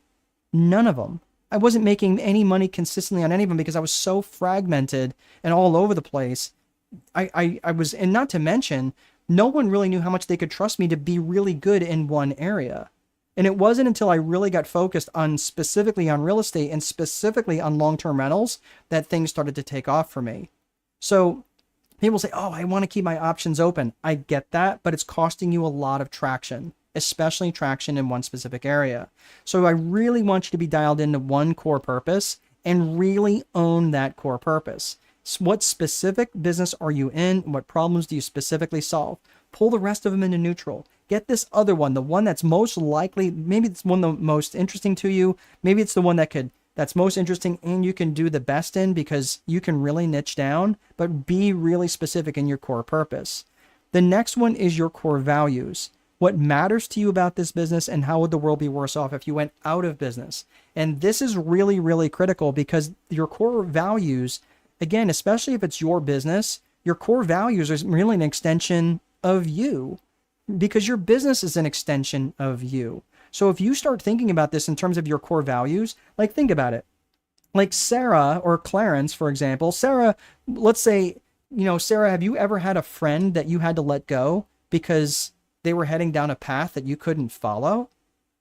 None of them. I wasn't making any money consistently on any of them because I was so fragmented and all over the place. I was, and not to mention, no one really knew how much they could trust me to be really good in one area. And it wasn't until I really got focused on specifically on real estate and specifically on long-term rentals that things started to take off for me. So people say, oh, I want to keep my options open. I get that, but it's costing you a lot of traction, especially traction in one specific area. So I really want you to be dialed into one core purpose and really own that core purpose. So what specific business are you in? What problems do you specifically solve? Pull the rest of them into neutral. Get this other one, the one that's most likely, maybe it's one the most interesting to you. Maybe it's the one that's most interesting and you can do the best in, because you can really niche down, but be really specific in your core purpose. The next one is your core values. What matters to you about this business, and how would the world be worse off if you went out of business? And this is really, really critical, because your core values, again, especially if it's your business, your core values is really an extension of you, because your business is an extension of you. So if you start thinking about this in terms of your core values, like think about it. Like Sarah or Clarence, for example, Sarah, let's say, Sarah, have you ever had a friend that you had to let go because they were heading down a path that you couldn't follow?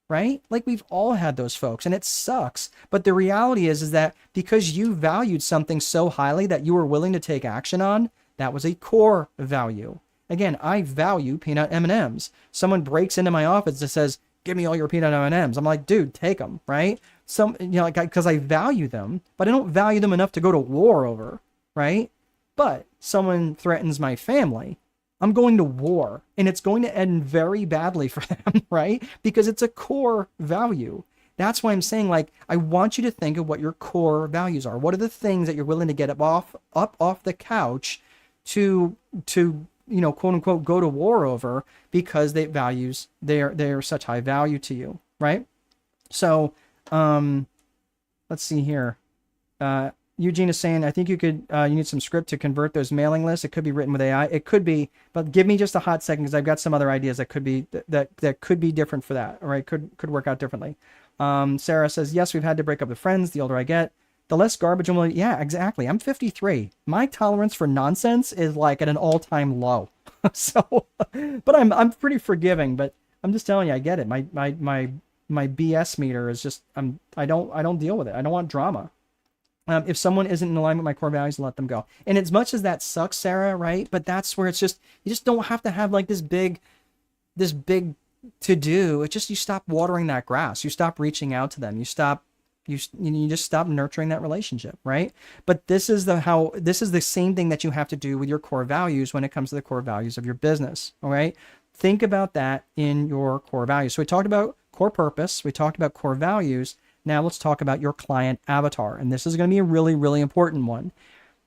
Right? Like we've all had those folks, and it sucks. But the reality is that because you valued something so highly that you were willing to take action on, that was a core value. Again, I value peanut M&Ms. Someone breaks into my office that says, "Give me all your peanut M&Ms." I'm like, dude, take them, right? Because I value them, but I don't value them enough to go to war over, right? But someone threatens my family, I'm going to war, and it's going to end very badly for them, right? Because it's a core value. That's why I'm saying, like, I want you to think of what your core values are. What are the things that you're willing to get up off the couch to quote unquote, go to war over, because they're such high value to you, right? So, let's see here. Eugene is saying, I think you need some script to convert those mailing lists. It could be written with AI. It could be, but give me just a hot second, because I've got some other ideas that could be that could be different for that. All right, could work out differently. Sarah says, yes, we've had to break up with friends. The older I get, the less garbage I'm willing. Yeah, exactly. I'm 53. My tolerance for nonsense is like at an all-time low. So, but I'm pretty forgiving. But I'm just telling you, I get it. My BS meter is just I don't deal with it. I don't want drama. If someone isn't in alignment with my core values, let them go. And as much as that sucks, Sarah, right? But that's where it's just, you just don't have to have like this big to do. It's just, you stop watering that grass. You stop reaching out to them. You just stop nurturing that relationship, right? But this is the same thing that you have to do with your core values when it comes to the core values of your business. All right. Think about that in your core values. So we talked about core purpose. We talked about core values. Now let's talk about your client avatar. And this is going to be a really, really important one.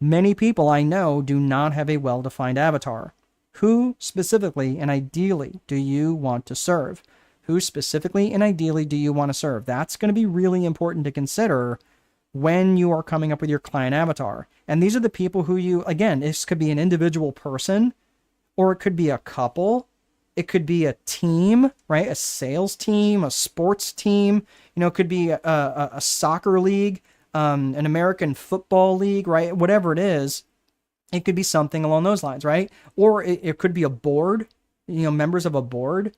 Many people I know do not have a well-defined avatar. Who specifically and ideally do you want to serve? Who specifically and ideally do you want to serve? That's going to be really important to consider when you are coming up with your client avatar. And these are the people who you, again, this could be an individual person, or it could be a couple. It could be a team, right? A sales team, a sports team. It could be a soccer league, an American football league, right? Whatever it is, it could be something along those lines, right? Or it could be a board, members of a board,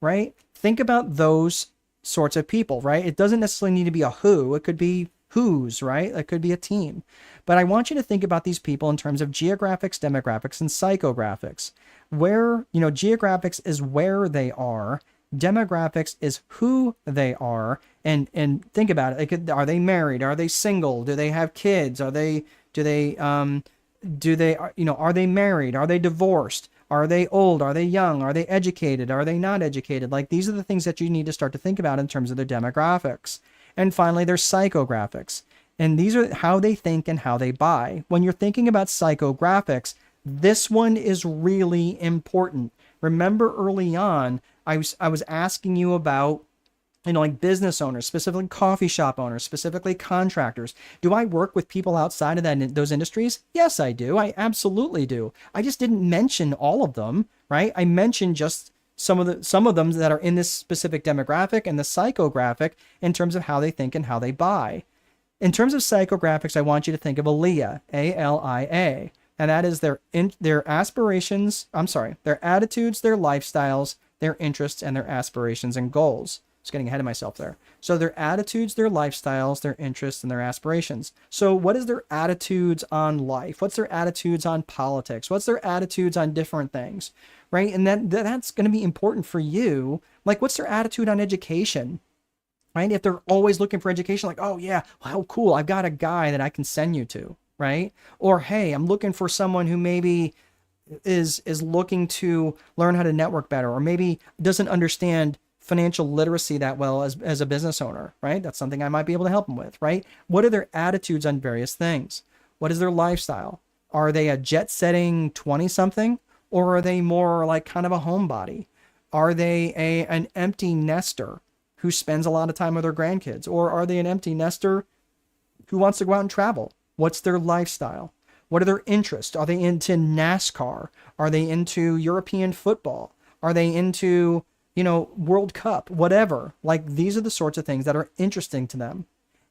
right? Think about those sorts of people, right? It doesn't necessarily need to be a who. It could be who's, right? It could be a team. But I want you to think about these people in terms of geographics, demographics, and psychographics. Where, geographics is where they are. Demographics is who they are. And think about it. Are they married? Are they single? Do they have kids? Are they married? Are they divorced? Are they old? Are they young? Are they educated? Are they not educated? Like, these are the things that you need to start to think about in terms of their demographics. And finally, there's psychographics. And these are how they think and how they buy. When you're thinking about psychographics, this one is really important. Remember early on, I was asking you about, like business owners, specifically coffee shop owners, specifically contractors. Do I work with people outside of those industries? Yes, I do. I absolutely do. I just didn't mention all of them, right? I mentioned just some of them that are in this specific demographic and the psychographic in terms of how they think and how they buy. In terms of psychographics, I want you to think of ALIA, ALIA, and that is their aspirations, their attitudes, their lifestyles, their interests, and their aspirations and goals. Just getting ahead of myself there. So their attitudes, their lifestyles, their interests, and their aspirations. So what is their attitudes on life? What's their attitudes on politics? What's their attitudes on different things, right? And that's going to be important for you. Like, what's their attitude on education, right? If they're always looking for education, like, oh yeah, how cool, I've got a guy that I can send you to, right? Or, hey, I'm looking for someone who maybe is looking to learn how to network better, or maybe doesn't understand financial literacy that well as a business owner, right? That's something I might be able to help them with, right? What are their attitudes on various things? What is their lifestyle? Are they a jet-setting 20-something? Or are they more like kind of a homebody? Are they an empty nester who spends a lot of time with their grandkids? Or are they an empty nester who wants to go out and travel? What's their lifestyle? What are their interests? Are they into NASCAR? Are they into European football? Are they into, World Cup? Whatever. Like, these are the sorts of things that are interesting to them.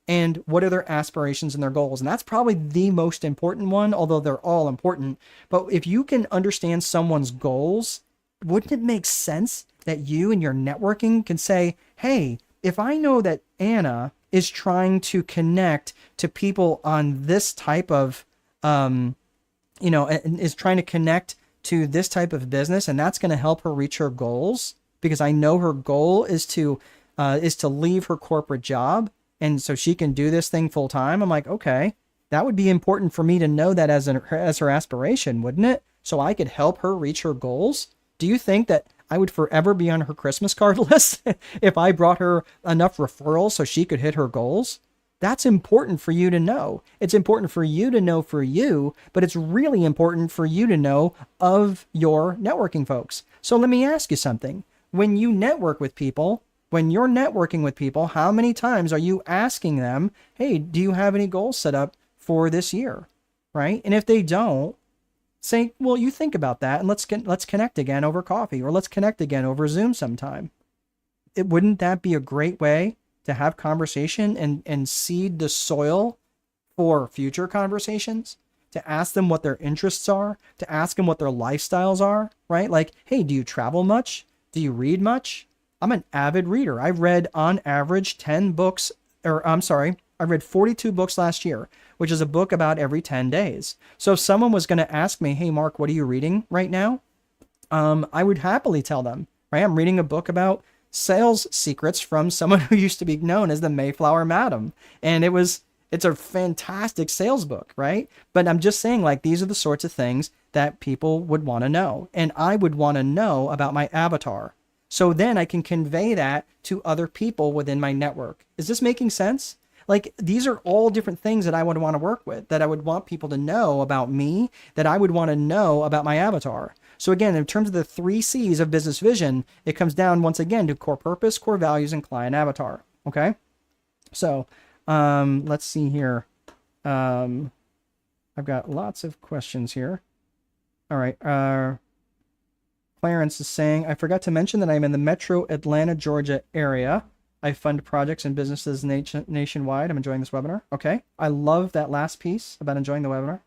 And what are their aspirations and their goals? And that's probably the most important one, although they're all important. But if you can understand someone's goals, wouldn't it make sense that you and your networking can say, hey, if I know that Anna is trying to connect to people on this type of, is trying to connect to this type of business, and that's going to help her reach her goals, because I know her goal is to leave her corporate job, and so she can do this thing full time. I'm like, okay, that would be important for me to know that as her aspiration, wouldn't it? So I could help her reach her goals. Do you think that I would forever be on her Christmas card list if I brought her enough referrals so she could hit her goals? That's important for you to know. It's important for you to know for you, but it's really important for you to know of your networking folks. So let me ask you something. When you network with people, when you're networking with people, how many times are you asking them, hey, do you have any goals set up for this year? Right? And if they don't, say, well, you think about that, and let's connect again over coffee, or let's connect again over Zoom sometime. Wouldn't that be a great way to have conversation and seed the soil for future conversations? To ask them what their interests are, to ask them what their lifestyles are, right? Like, hey, do you travel much? Do you read much? I'm an avid reader. I read on average 10 books, I read 42 books last year, which is a book about every 10 days. So if someone was going to ask me, hey, Mark, what are you reading right now? I would happily tell them, right? I'm reading a book about sales secrets from someone who used to be known as the Mayflower Madam. And it's a fantastic sales book, right? But I'm just saying, like, these are the sorts of things that people would want to know. And I would want to know about my avatar. So then I can convey that to other people within my network. Is this making sense? Like, these are all different things that I would want to work with, that I would want people to know about me, that I would want to know about my avatar. So again, in terms of the 3 C's of business vision, it comes down once again to core purpose, core values, and client avatar. Okay. So, let's see here. I've got lots of questions here. All right. Clarence is saying, I forgot to mention that I'm in the metro Atlanta, Georgia area. I fund projects and businesses nationwide. I'm enjoying this webinar. Okay. I love that last piece about enjoying the webinar.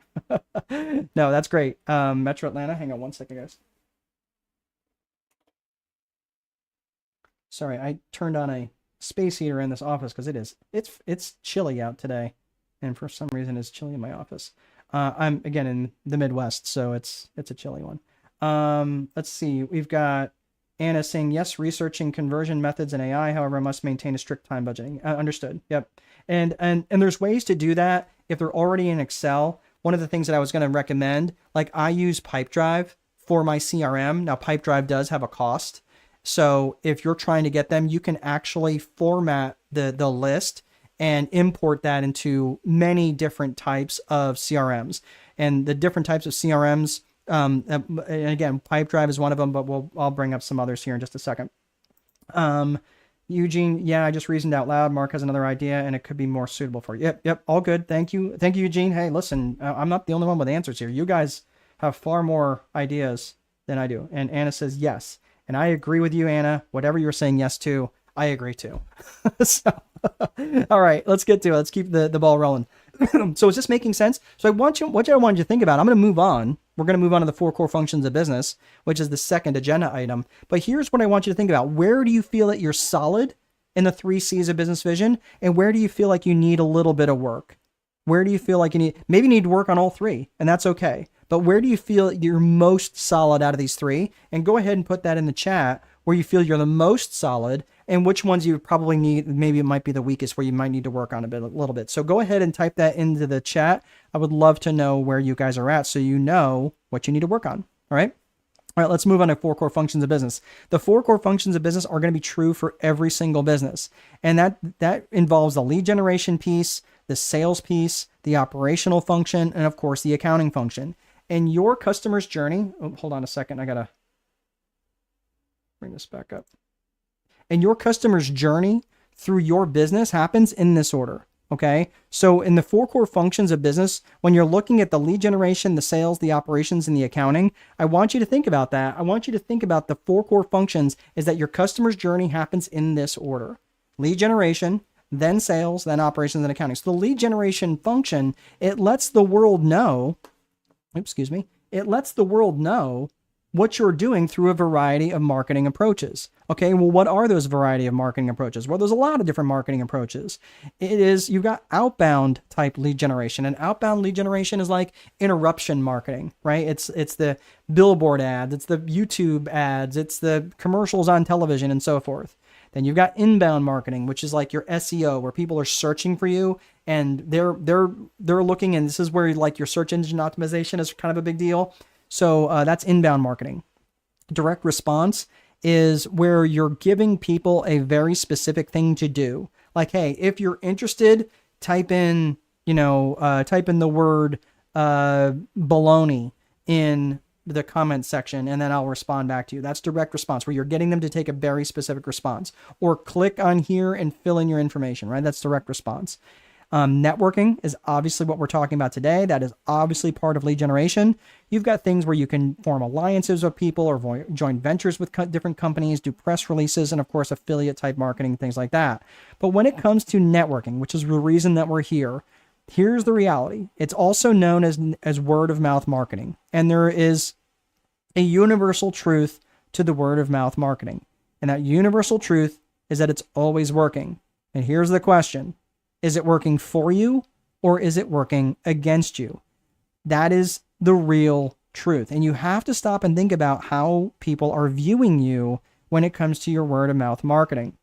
No, that's great. Metro Atlanta. Hang on one second, guys. Sorry, I turned on a space heater in this office because it's chilly out today. And for some reason it's chilly in my office. I'm again in the Midwest, so it's a chilly one. Let's see. We've got Anna saying, yes, researching conversion methods in AI, however, must maintain a strict time budgeting. Understood. Yep. And there's ways to do that if they're already in Excel. One of the things that I was going to recommend, like, I use Pipedrive for my CRM. Now, Pipedrive does have a cost. So if you're trying to get them, you can actually format the list and import that into many different types of CRMs. And the different types of CRMs, and again, Pipedrive is one of them, but I'll bring up some others here in just a second. Eugene, yeah, I just reasoned out loud. Mark has another idea, and it could be more suitable for you. Yep, all good. Thank you, Eugene. Hey, listen, I'm not the only one with answers here. You guys have far more ideas than I do. And Anna says yes, and I agree with you, Anna. Whatever you're saying yes to, I agree to. So, all right, let's get to it. Let's keep the ball rolling. So is this making sense? So I want you to think about. I'm going to move on. We're going to move on to the 4 core functions of business, which is the second agenda item. But here's what I want you to think about. Where do you feel that you're solid in the 3 C's of business vision? And where do you feel like you need a little bit of work? Where do you feel like you need to work on all 3, and that's okay. But where do you feel you're most solid out of these 3? And go ahead and put that in the chat where you feel you're the most solid, and which ones you probably need, maybe it might be the weakest, where you might need to work on a little bit. So go ahead and type that into the chat. I would love to know where you guys are at so you know what you need to work on. All right. All right, let's move on to 4 core functions of business. The 4 core functions of business are going to be true for every single business. And that involves the lead generation piece, the sales piece, the operational function, and of course the accounting function. in your customer's journey. Oh, hold on a second. I got to bring this back up. And your customer's journey through your business happens in this order. Okay. So in the 4 core functions of business, when you're looking at the lead generation, the sales, the operations, and the accounting, I want you to think about that. I want you to think about the 4 core functions is that your customer's journey happens in this order: lead generation, then sales, then operations and accounting. So the lead generation function, it lets the world know, it lets the world know what you're doing through a variety of marketing approaches. Okay, well, what are those variety of marketing approaches? Well, there's a lot of different marketing approaches. You've got outbound type lead generation, and outbound lead generation is like interruption marketing, right? It's the billboard ads, it's the YouTube ads, it's the commercials on television and so forth. Then you've got inbound marketing, which is like your SEO, where people are searching for you and they're looking, and this is where like your search engine optimization is kind of a big deal. So that's inbound marketing. Direct response is where you're giving people a very specific thing to do. Like, hey, if you're interested, type in the word baloney in the comment section, and then I'll respond back to you. That's direct response, where you're getting them to take a very specific response. Or click on here and fill in your information, right? That's direct response. Networking is obviously what we're talking about today. That is obviously part of lead generation. You've got things where you can form alliances with people or join ventures with different companies, do press releases, and of course, affiliate type marketing, things like that. But when it comes to networking, which is the reason that we're here, here's the reality. It's also known as word of mouth marketing. And there is a universal truth to the word of mouth marketing. And that universal truth is that it's always working. And here's the question. Is it working for you or is it working against you? That is the real truth. And you have to stop and think about how people are viewing you when it comes to your word of mouth marketing.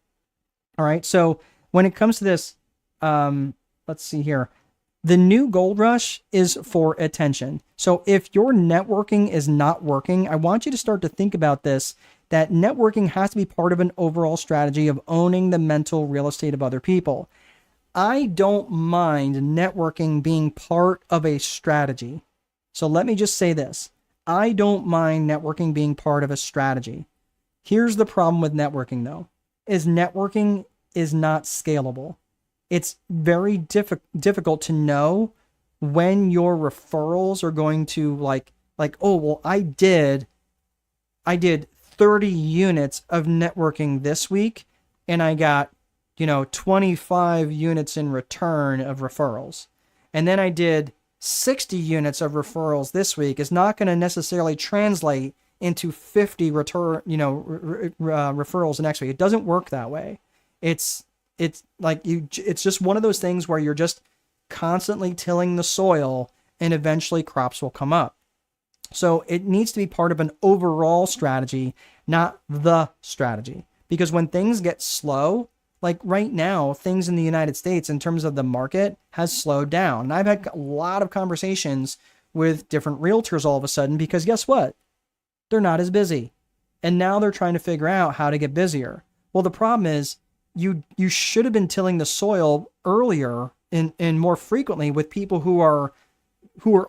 All right. So when it comes to this, let's see here. The new gold rush is for attention. So if your networking is not working, I want you to start to think about this, that networking has to be part of an overall strategy of owning the mental real estate of other people. I don't mind networking being part of a strategy. So let me just say this. I don't mind networking being part of a strategy. Here's the problem with networking though, is networking is not scalable. It's very difficult to know when your referrals are going to like, oh, well, I did 30 units of networking this week and I got 25 units in return of referrals. And then I did 60 units of referrals this week is not going to necessarily translate into 50 referrals the next week. It doesn't work that way. It's just one of those things where you're just constantly tilling the soil and eventually crops will come up. So it needs to be part of an overall strategy, not the strategy. Because when things get slow, like right now, things in the United States in terms of the market has slowed down. And I've had a lot of conversations with different realtors all of a sudden because guess what? They're not as busy. And now they're trying to figure out how to get busier. Well, the problem is you should have been tilling the soil earlier and more frequently with people who are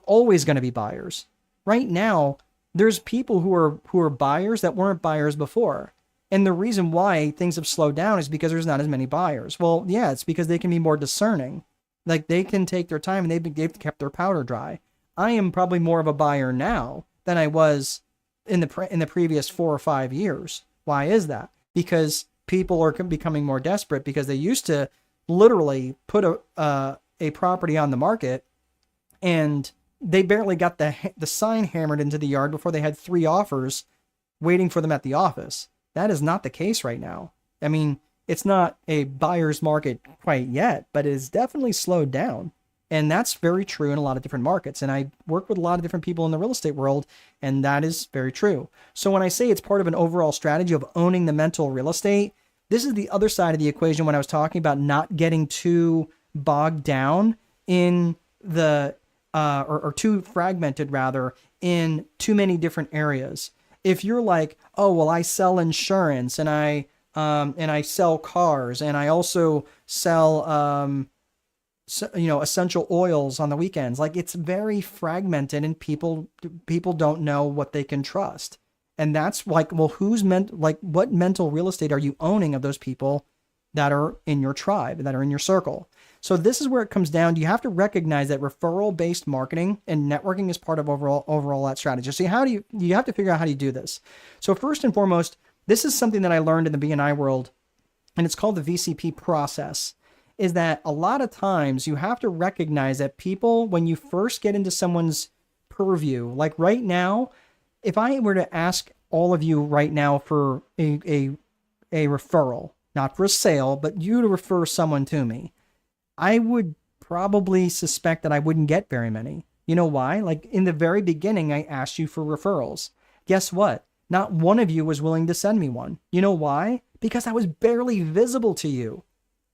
always going to be buyers. Right now, there's people who are buyers that weren't buyers before. And the reason why things have slowed down is because there's not as many buyers. Well, yeah, it's because they can be more discerning. Like they can take their time and they've kept their powder dry. I am probably more of a buyer now than I was in the previous 4 or 5 years. Why is that? Because people are becoming more desperate because they used to literally put a property on the market and they barely got the sign hammered into the yard before they had 3 offers waiting for them at the office. That is not the case right now. I mean, it's not a buyer's market quite yet, but it is definitely slowed down. And that's very true in a lot of different markets. And I work with a lot of different people in the real estate world, and that is very true. So when I say it's part of an overall strategy of owning the mental real estate, this is the other side of the equation when I was talking about not getting too bogged down in the, or too fragmented rather, in too many different areas. If you're like, oh, well, I sell insurance and I sell cars and I also sell, essential oils on the weekends. Like it's very fragmented and people don't know what they can trust. And that's like, well, what mental real estate are you owning of those people that are in your tribe, that are in your circle? So this is where it comes down. You have to recognize that referral based marketing and networking is part of overall that strategy. So you have to figure out how do you do this. So first and foremost, this is something that I learned in the BNI world, and it's called the VCP process, is that a lot of times you have to recognize that people, when you first get into someone's purview, like right now, if I were to ask all of you right now for a referral, not for a sale, but you to refer someone to me, I would probably suspect that I wouldn't get very many. You know why? Like in the very beginning, I asked you for referrals. Guess what? Not one of you was willing to send me one. You know why? Because I was barely visible to you.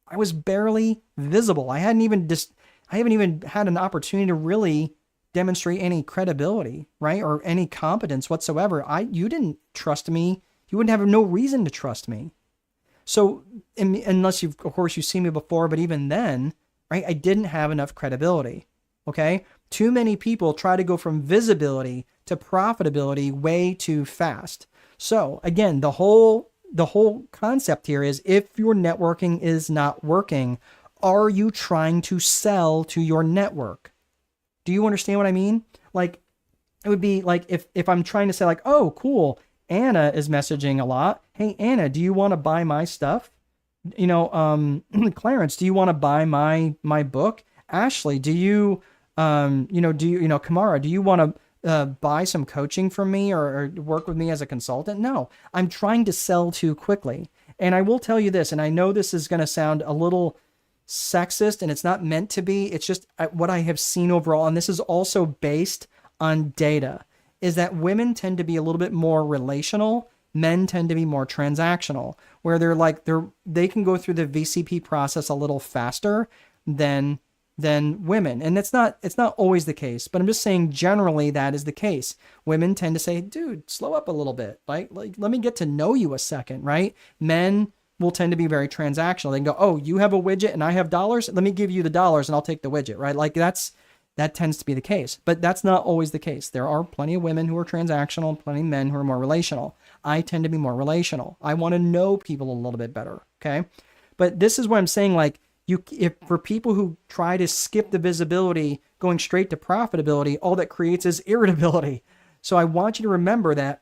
I was barely visible. I haven't even had an opportunity to really demonstrate any credibility, right? Or any competence whatsoever. You didn't trust me. You wouldn't have no reason to trust me. So unless of course you've seen me before, but even then, right, I didn't have enough credibility. Okay. Too many people try to go from visibility to profitability way too fast. So again, the whole concept here is, if your networking is not working, are you trying to sell to your network? Do you understand what I mean? Like, it would be like if I'm trying to say like, oh, cool, Anna is messaging a lot. Hey, Anna, do you want to buy my stuff? Clarence, do you want to buy my book? Ashley, Kamara, do you want to buy some coaching from me or work with me as a consultant? No, I'm trying to sell too quickly. And I will tell you this, and I know this is going to sound a little sexist, and it's not meant to be. It's just what I have seen overall. And this is also based on data, is that women tend to be a little bit more relational. Men tend to be more transactional, where they can go through the VCP process a little faster than women. And it's not always the case, but I'm just saying generally that is the case. Women tend to say, dude, slow up a little bit. Like let me get to know you a second, right? Men will tend to be very transactional. They can go, oh, you have a widget and I have dollars. Let me give you the dollars and I'll take the widget, right? Like that tends to be the case, but that's not always the case. There are plenty of women who are transactional and plenty of men who are more relational. I tend to be more relational. I want to know people a little bit better. Okay. But this is what I'm saying. Like if for people who try to skip the visibility, going straight to profitability, all that creates is irritability. So I want you to remember that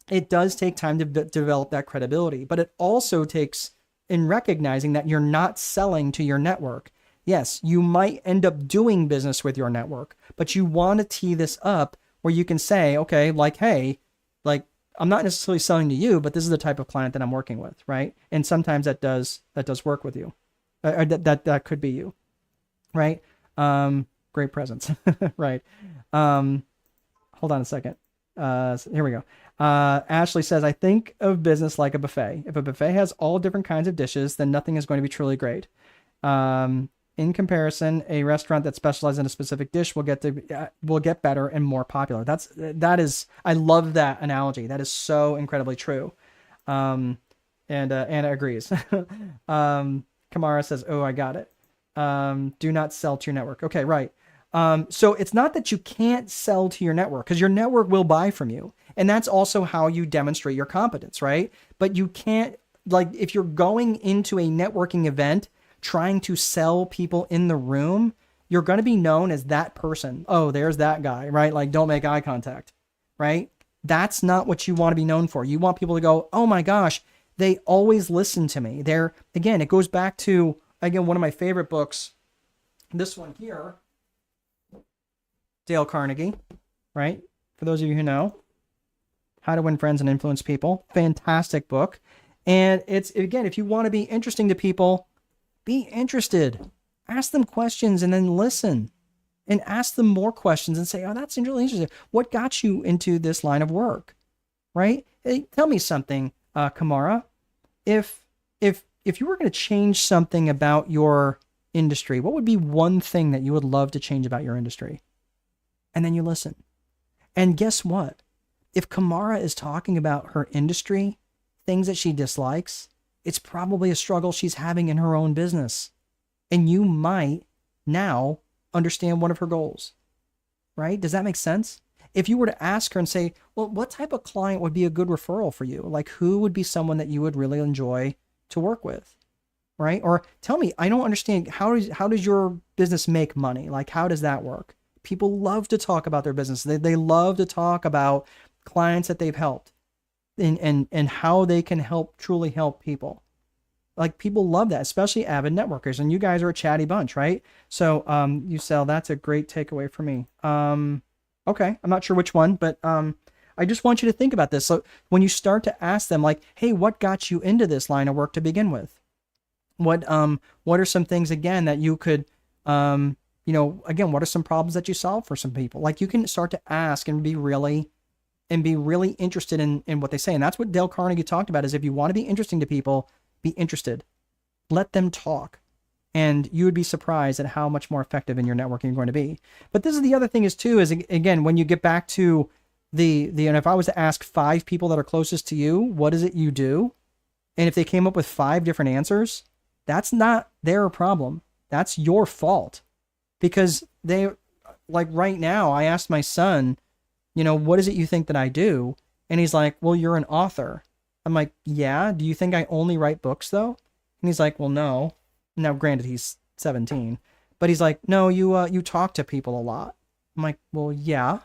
it does take time to develop that credibility, but it also takes in recognizing that you're not selling to your network. Yes, you might end up doing business with your network, but you want to tee this up where you can say, okay, like, hey, like, I'm not necessarily selling to you, but this is the type of client that I'm working with, right? And sometimes that does work with you. That could be you, right? Great presence, right? Hold on a second. Here we go. Ashley says, I think of business like a buffet. If a buffet has all different kinds of dishes, then nothing is going to be truly great. In comparison, a restaurant that specializes in a specific dish will get better and more popular. That is, I love that analogy. That is so incredibly true. And Anna agrees. Kamara says, oh, I got it. Do not sell to your network. Okay, right. So it's not that you can't sell to your network, because your network will buy from you. And that's also how you demonstrate your competence, right? But you can't, like, if you're going into a networking event trying to sell people in the room, you're going to be known as that person. Oh, there's that guy, right? Like, don't make eye contact, right? That's not what you want to be known for. You want people to go, oh my gosh, they always listen to me. Again, it goes back to, one of my favorite books, this one here, Dale Carnegie, right? For those of you who know, How to Win Friends and Influence People. Fantastic book. And it's, again, if you want to be interesting to people, be interested. Ask them questions and then listen. And ask them more questions and say, oh, that's really interesting. What got you into this line of work? Right? Hey, tell me something, Kamara. If you were going to change something about your industry, what would be one thing that you would love to change about your industry? And then you listen. And guess what? If Kamara is talking about her industry, things that she dislikes, it's probably a struggle she's having in her own business. And you might now understand one of her goals, right? Does that make sense? If you were to ask her and say, well, what type of client would be a good referral for you? Like, who would be someone that you would really enjoy to work with, right? Or tell me, I don't understand, how does your business make money? Like, how does that work? People love to talk about their business. They love to talk about clients that they've helped and how they can truly help people. Like, people love that, especially avid networkers. And you guys are a chatty bunch, right? So, you sell, that's a great takeaway for me. Okay, I'm not sure which one, but I just want you to think about this. So when you start to ask them, like, hey, what got you into this line of work to begin with? What are some things, again, that you could, again, what are some problems that you solve for some people? Like, you can start to ask and be really interested in what they say. And that's what Dale Carnegie talked about, is if you want to be interesting to people, be interested. Let them talk. And you would be surprised at how much more effective in your networking you're going to be. But this is the other thing is again, when you get back to and if I was to ask 5 people that are closest to you, what is it you do? And if they came up with 5 different answers, that's not their problem. That's your fault. Because like right now, I asked my son, what is it you think that I do? And he's like, well, you're an author. I'm like, yeah. Do you think I only write books though? And he's like, well, no. Now, granted, he's 17, but he's like, no, you talk to people a lot. I'm like, well, yeah.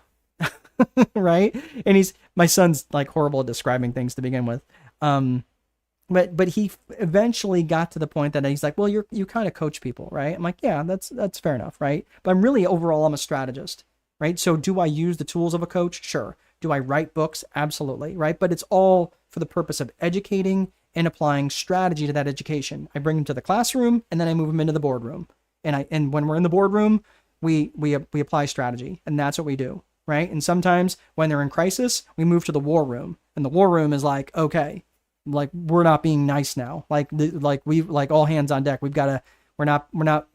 Right. And my son's like horrible at describing things to begin with. But he eventually got to the point that he's like, well, you kind of coach people, right? I'm like, yeah, that's fair enough. Right. But overall, I'm a strategist, right? So do I use the tools of a coach? Sure. Do I write books? Absolutely. Right. But it's all for the purpose of educating and applying strategy to that education. I bring them to the classroom and then I move them into the boardroom. And when we're in the boardroom, we apply strategy, and that's what we do, right? And sometimes when they're in crisis, we move to the war room, and the war room is like, okay, like we're not being nice now. Like all hands on deck. We're not,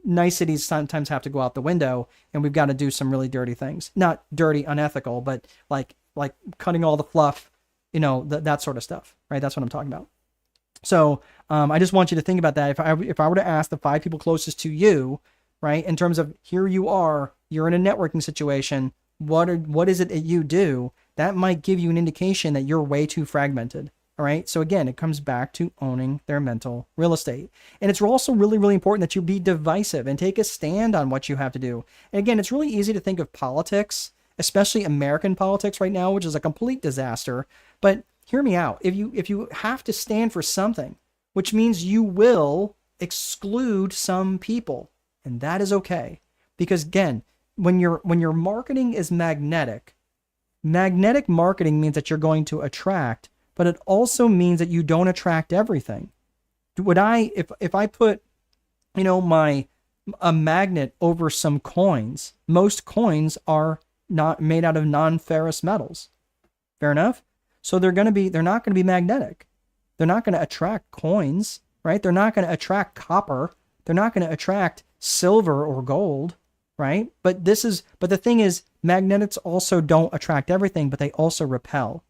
niceties sometimes have to go out the window, and we've got to do some really dirty things. Not dirty, unethical, but like cutting all the fluff, that sort of stuff, right? That's what I'm talking about. So I just want you to think about that. If I were to ask the 5 people closest to you, right, in terms of you're in a networking situation, what is it that you do? That might give you an indication that you're way too fragmented. All right. So again, it comes back to owning their mental real estate. And it's also really, really important that you be divisive and take a stand on what you have to do. And again, it's really easy to think of politics, especially American politics right now, which is a complete disaster. But hear me out. If you have to stand for something, which means you will exclude some people, and that is okay. Because again, when your marketing is magnetic marketing means that you're going to attract, but it also means that you don't attract everything. If I put, a magnet over some coins, most coins are not made out of non-ferrous metals. Fair enough? So they're not going to be magnetic. They're not going to attract coins, right? They're not going to attract copper. They're not going to attract silver or gold, right? But the thing is, magnets also don't attract everything, but they also repel.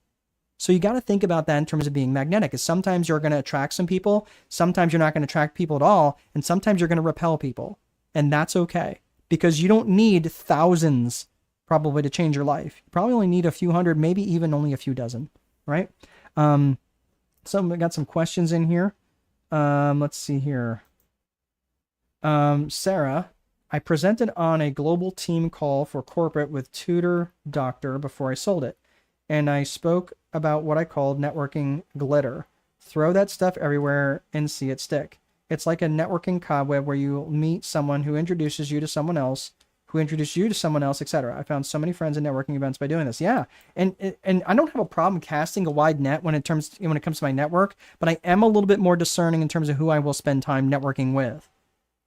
So you got to think about that in terms of being magnetic. Is sometimes you're going to attract some people, sometimes you're not going to attract people at all, and sometimes you're going to repel people. And that's okay, because you don't need thousands probably to change your life. You probably only need a few hundred, maybe even only a few dozen, right? So we got some questions in here. Let's see here. Sarah, I presented on a global team call for corporate with Tutor Doctor before I sold it. And I spoke about what I called networking glitter. Throw that stuff everywhere and see it stick. It's like a networking cobweb where you meet someone who introduces you to someone else, who introduced you to someone else, etc. I found so many friends in networking events by doing this. Yeah. And I don't have a problem casting a wide net when it comes to my network, but I am a little bit more discerning in terms of who I will spend time networking with,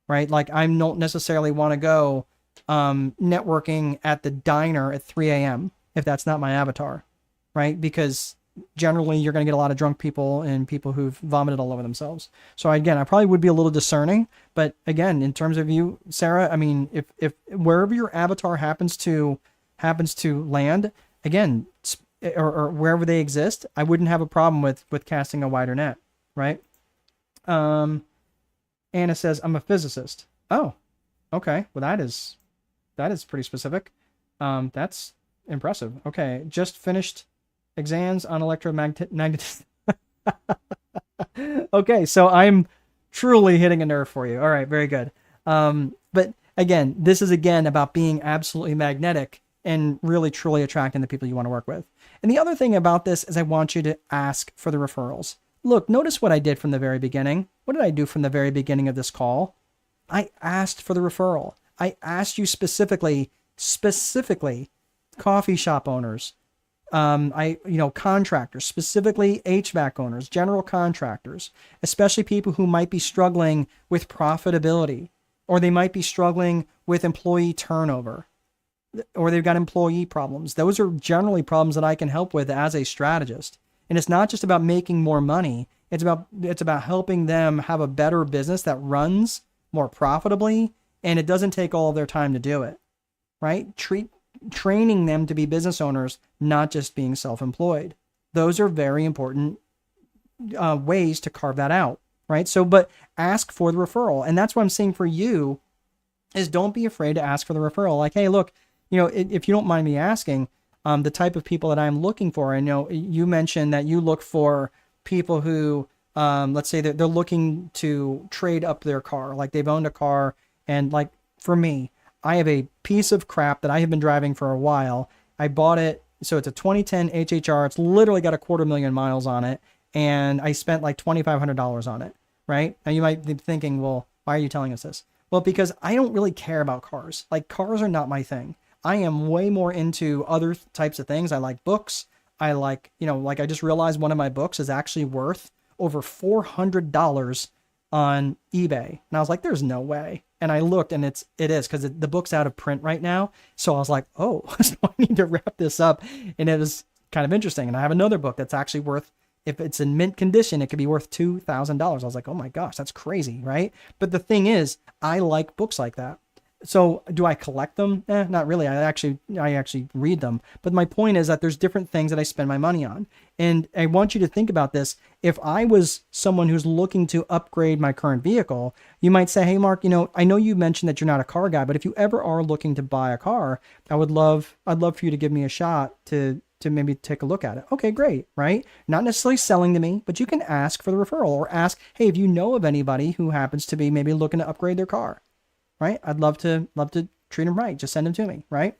right? Like, I don't necessarily want to go networking at the diner at 3 a.m. if that's not my avatar, right? Because generally you're going to get a lot of drunk people and people who've vomited all over themselves. So again, I probably would be a little discerning, but again, in terms of you, Sarah, I mean, if wherever your avatar happens to land, again, or wherever they exist, I wouldn't have a problem with casting a wider net, right? Anna says, I'm a physicist. Oh, Okay. Well, that is pretty specific. That's impressive. Okay. Just finished exams on electromagnetic. Okay, so I'm truly hitting a nerve for you. All right, very good. But again, this is again about being absolutely magnetic and really truly attracting the people you want to work with. And the other thing about this is I want you to ask for the referrals. Look, notice what I did from the very beginning. What did I do from the very beginning of this call? I asked for the referral. I asked you specifically, coffee shop owners, contractors, specifically HVAC owners, general contractors, especially people who might be struggling with profitability, or they might be struggling with employee turnover, or they've got employee problems. Those are generally problems that I can help with as a strategist. And it's not just about making more money. It's about helping them have a better business that runs more profitably, and it doesn't take all of their time to do it, right? Training them to be business owners, not just being self-employed. Those are very important ways to carve that out, right? So, but ask for the referral. And that's what I'm saying for you is don't be afraid to ask for the referral. Like, hey, look, if you don't mind me asking, the type of people that I'm looking for, I know you mentioned that you look for people who, let's say that they're looking to trade up their car, like they've owned a car. And like for me, I have a piece of crap that I have been driving for a while. I bought it. So it's a 2010 HHR. It's literally got 250,000 miles on it. And I spent like $2,500 on it, right? Now you might be thinking, well, why are you telling us this? Well, because I don't really care about cars. Like cars are not my thing. I am way more into other types of things. I like books. I like, like I just realized one of my books is actually worth over $400 on eBay. And I was like, there's no way. And I looked and it is because the book's out of print right now. So I was like, oh, so I need to wrap this up. And it was kind of interesting. And I have another book that's actually worth, if it's in mint condition, it could be worth $2,000. I was like, oh my gosh, that's crazy, right? But the thing is, I like books like that. So do I collect them? Not really. I actually read them. But my point is that there's different things that I spend my money on. And I want you to think about this. If I was someone who's looking to upgrade my current vehicle, you might say, hey, Mark, I know you mentioned that you're not a car guy, but if you ever are looking to buy a car, I'd love for you to give me a shot to maybe take a look at it. Okay, great, right? Not necessarily selling to me, but you can ask for the referral or ask, hey, if you know of anybody who happens to be maybe looking to upgrade their car, right? I'd love to treat them right. Just send them to me, right?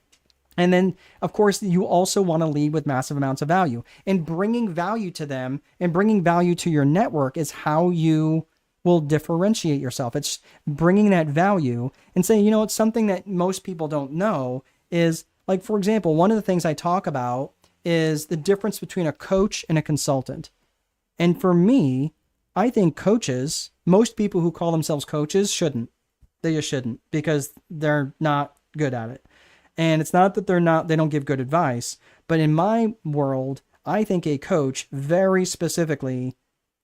And then, of course, you also want to lead with massive amounts of value. And bringing value to them and bringing value to your network is how you will differentiate yourself. It's bringing that value and saying, it's something that most people don't know is, like, for example, one of the things I talk about is the difference between a coach and a consultant. And for me, I think coaches, most people who call themselves coaches shouldn't. They just shouldn't because they're not good at it. And it's not that they don't give good advice, but in my world, I think a coach very specifically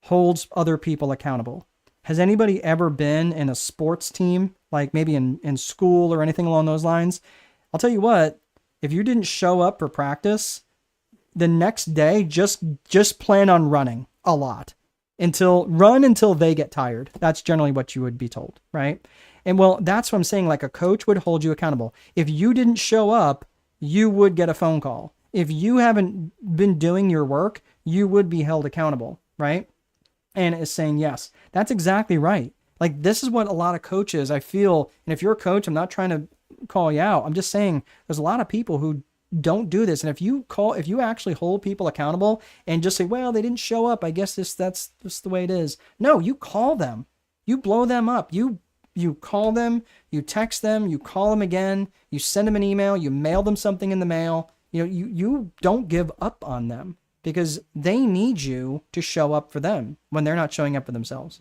holds other people accountable. Has anybody ever been in a sports team, like maybe in school or anything along those lines? I'll tell you what, if you didn't show up for practice, the next day, just plan on running a lot until they get tired. That's generally what you would be told, right? And well, that's what I'm saying. Like a coach would hold you accountable. If you didn't show up, you would get a phone call. If you haven't been doing your work, you would be held accountable, right? And it's saying, yes, that's exactly right. Like this is what a lot of coaches, I feel, and if you're a coach, I'm not trying to call you out. I'm just saying there's a lot of people who don't do this. And if you actually hold people accountable and just say, well, they didn't show up, I guess that's just the way it is. No, you call them, you blow them up, you call them, you text them, you call them again, you send them an email, you mail them something in the mail. You don't give up on them because they need you to show up for them when they're not showing up for themselves.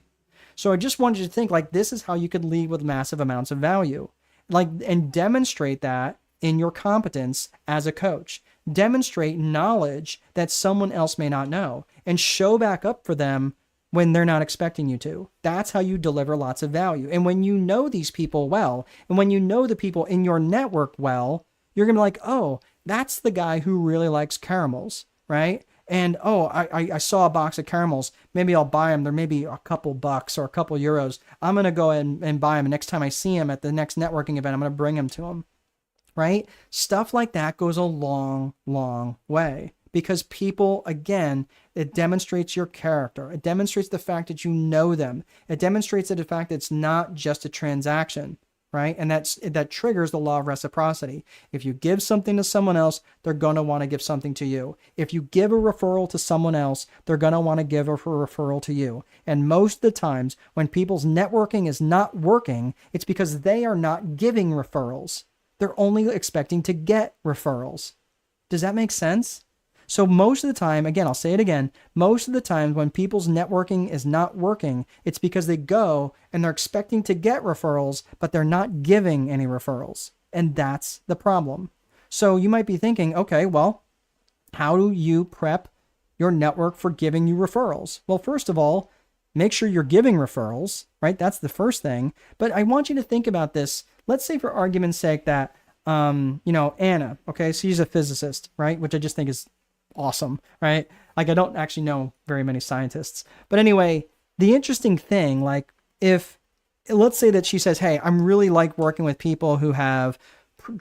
So I just wanted you to think like this is how you could lead with massive amounts of value, and demonstrate that in your competence as a coach. Demonstrate knowledge that someone else may not know and show back up for them when they're not expecting you to. That's how you deliver lots of value. And when you know these people well, and when you know the people in your network well, you're going to be like, oh, that's the guy who really likes caramels, right? And oh, I saw a box of caramels. Maybe I'll buy them. They're maybe a couple bucks or a couple euros. I'm going to go ahead and buy them. And next time I see them at the next networking event, I'm going to bring them to them. Right? Stuff like that goes a long, long way because people, again, it demonstrates your character. It demonstrates the fact that you know them. It demonstrates the fact that it's not just a transaction, right? And that triggers the law of reciprocity. If you give something to someone else, they're going to want to give something to you. If you give a referral to someone else, they're going to want to give a referral to you. And most of the times when people's networking is not working, it's because they are not giving referrals. They're only expecting to get referrals. Does that make sense? So most of the time, again, I'll say it again, most of the time when people's networking is not working, it's because they go and they're expecting to get referrals, but they're not giving any referrals. And that's the problem. So you might be thinking, okay, well, how do you prep your network for giving you referrals? Well, first of all, make sure you're giving referrals, right? That's the first thing. But I want you to think about this. Let's say for argument's sake that, Anna, okay, so she's a physicist, right? Which I just think is awesome, right? Like I don't actually know very many scientists. But anyway, the interesting thing, like if, let's say that she says, hey, I'm really like working with people who have